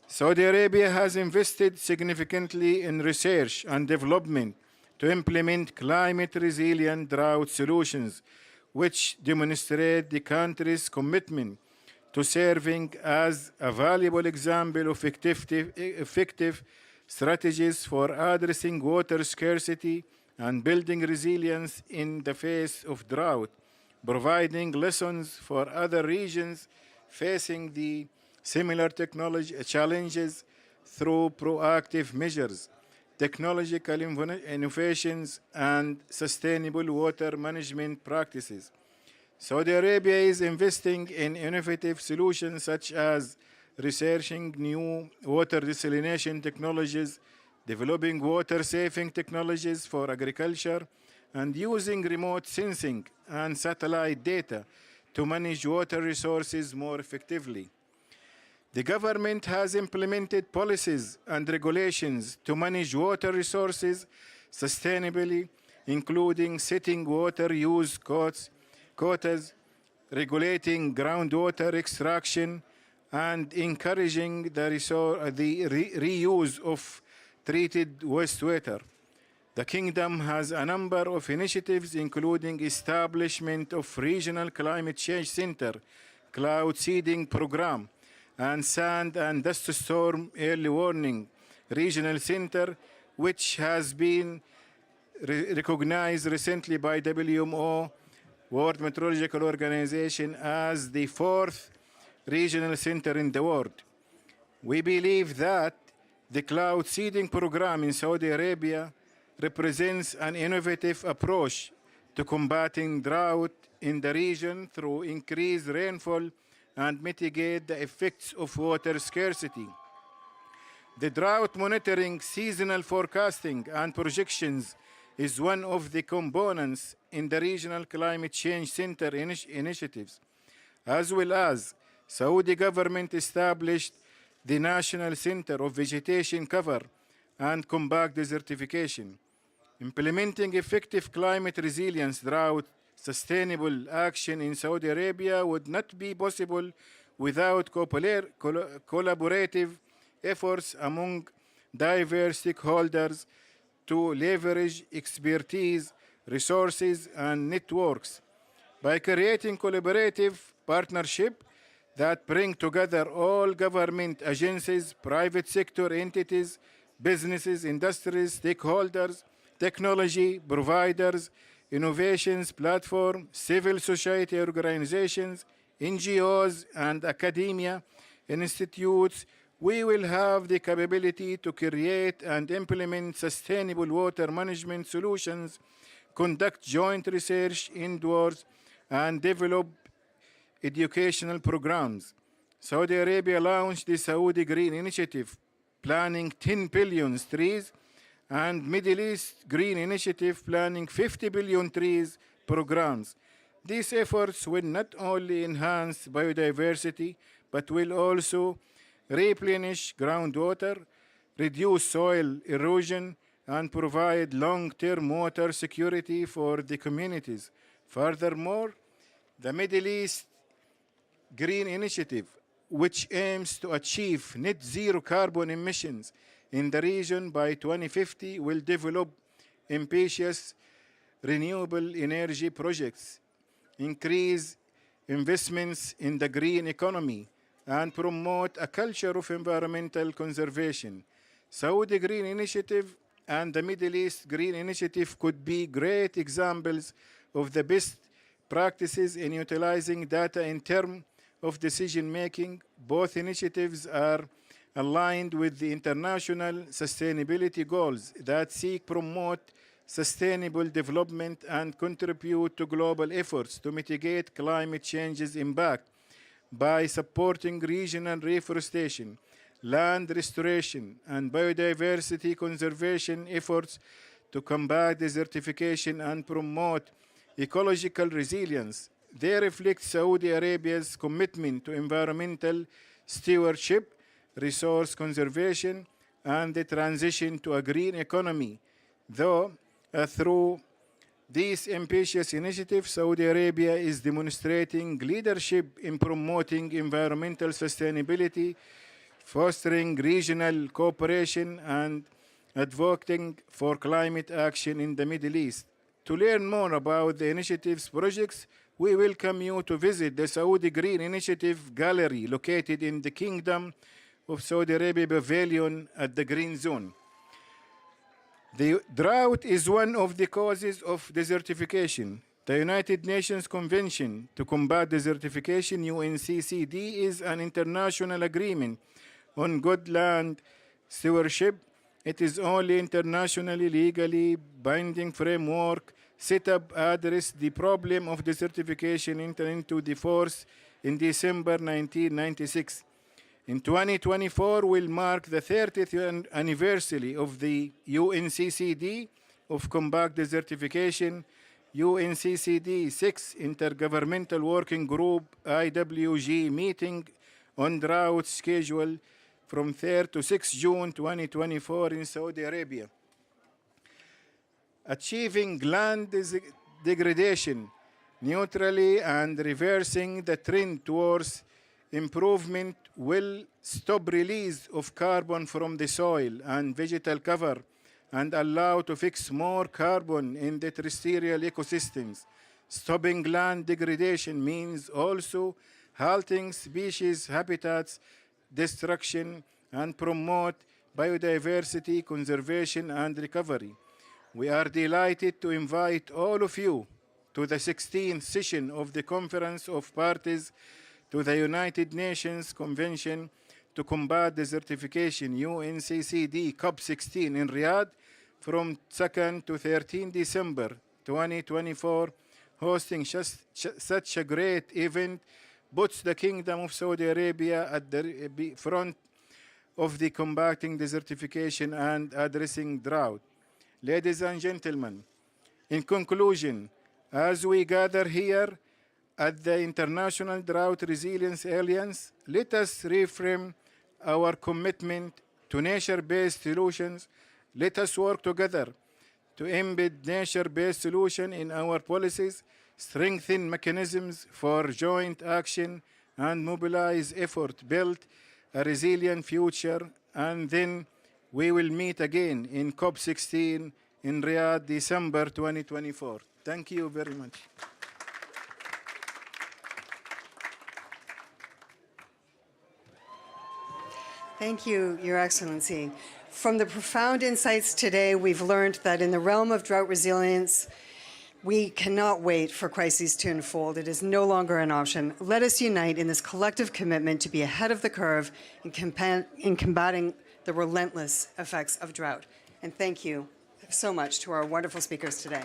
Saudi Arabia has invested significantly in research and development to implement climate-resilient drought solutions, which demonstrate the country's commitment to serving as a valuable example of effective strategies for addressing water scarcity and building resilience in the face of drought, providing lessons for other regions facing the similar technology challenges through proactive measures, technological innovations, and sustainable water management practices. Saudi Arabia is investing in innovative solutions such as researching new water desalination technologies, developing water-saving technologies for agriculture, and using remote sensing and satellite data to manage water resources more effectively. The government has implemented policies and regulations to manage water resources sustainably, including setting water use quotas, regulating groundwater extraction, and encouraging the reuse of treated wastewater. The Kingdom has a number of initiatives, including establishment of Regional Climate Change Center, Cloud Seeding Program, and Sand and Dust Storm Early Warning Regional Center, which has been recognized recently by WMO, World Meteorological Organization, as the 4th regional center in the world. We believe that the Cloud Seeding Program in Saudi Arabia represents an innovative approach to combating drought in the region through increased rainfall and mitigate the effects of water scarcity. The drought monitoring, seasonal forecasting, and projections is one of the components in the Regional Climate Change Center initiatives, as well as Saudi government established the National Center of Vegetation Cover and Combat Desertification. Implementing effective climate resilience drought sustainable action in Saudi Arabia would not be possible without collaborative efforts among diverse stakeholders to leverage expertise, resources, and networks. By creating collaborative partnerships that bring together all government agencies, private sector entities, businesses, industries, stakeholders, technology providers, innovations platform, civil society organizations, NGOs, and academia institutes, we will have the capability to create and implement sustainable water management solutions, conduct joint research indoors, and develop educational programs. Saudi Arabia launched the Saudi Green Initiative, planning 10 billion trees, and Middle East Green Initiative planning 50 billion trees programs. These efforts will not only enhance biodiversity, but will also replenish groundwater, reduce soil erosion, and provide long-term water security for the communities. Furthermore, the Middle East Green Initiative, which aims to achieve net zero carbon emissions in the region by 2050, will develop ambitious renewable energy projects, increase investments in the green economy, and promote a culture of environmental conservation. Saudi Green Initiative and the Middle East Green Initiative could be great examples of the best practices in utilizing data in terms of decision-making. Both initiatives are aligned with the international sustainability goals that seek promote sustainable development and contribute to global efforts to mitigate climate change's impact by supporting regional reforestation, land restoration, and biodiversity conservation efforts to combat desertification and promote ecological resilience. They reflect Saudi Arabia's commitment to environmental stewardship, resource conservation, and the transition to a green economy. Though, through these ambitious initiatives, Saudi Arabia is demonstrating leadership in promoting environmental sustainability, fostering regional cooperation, and advocating for climate action in the Middle East. To learn more about the initiative's projects, we welcome you to visit the Saudi Green Initiative Gallery located in the Kingdom of Saudi Arabia Pavilion at the Green Zone. The drought is one of the causes of desertification. The United Nations Convention to Combat Desertification, UNCCD, is an international agreement on good land stewardship. It is only internationally legally binding framework set up address the problem of desertification entered into the force in December 1996. In 2024 will mark the 30th anniversary of the UNCCD of Combat Desertification. UNCCD 6 Intergovernmental Working Group IWG meeting on drought scheduled from 3rd to 6 June 2024 in Saudi Arabia. Achieving land degradation neutrally and reversing the trend towards improvement will stop release of carbon from the soil and vegetal cover and allow to fix more carbon in the terrestrial ecosystems. Stopping land degradation means also halting species habitats destruction and promote biodiversity conservation and recovery. We are delighted to invite all of you to the 16th session of the Conference of Parties to the United Nations Convention to Combat Desertification, UNCCD COP16 in Riyadh from 2nd to 13 December 2024. Hosting such a great event puts the Kingdom of Saudi Arabia at the front of the combating desertification and addressing drought. Ladies and gentlemen, in conclusion, as we gather here at the International Drought Resilience Alliance, let us reframe our commitment to nature-based solutions. Let us work together to embed nature-based solutions in our policies, strengthen mechanisms for joint action, and mobilize effort, build a resilient future, and then we will meet again in COP16 in Riyadh, December 2024. Thank you very much. Thank you, Your Excellency. From the profound insights today, we've learned that in the realm of drought resilience, we cannot wait for crises to unfold. It is no longer an option. Let us unite in this collective commitment to be ahead of the curve in combating the relentless effects of drought. And thank you so much to our wonderful speakers today.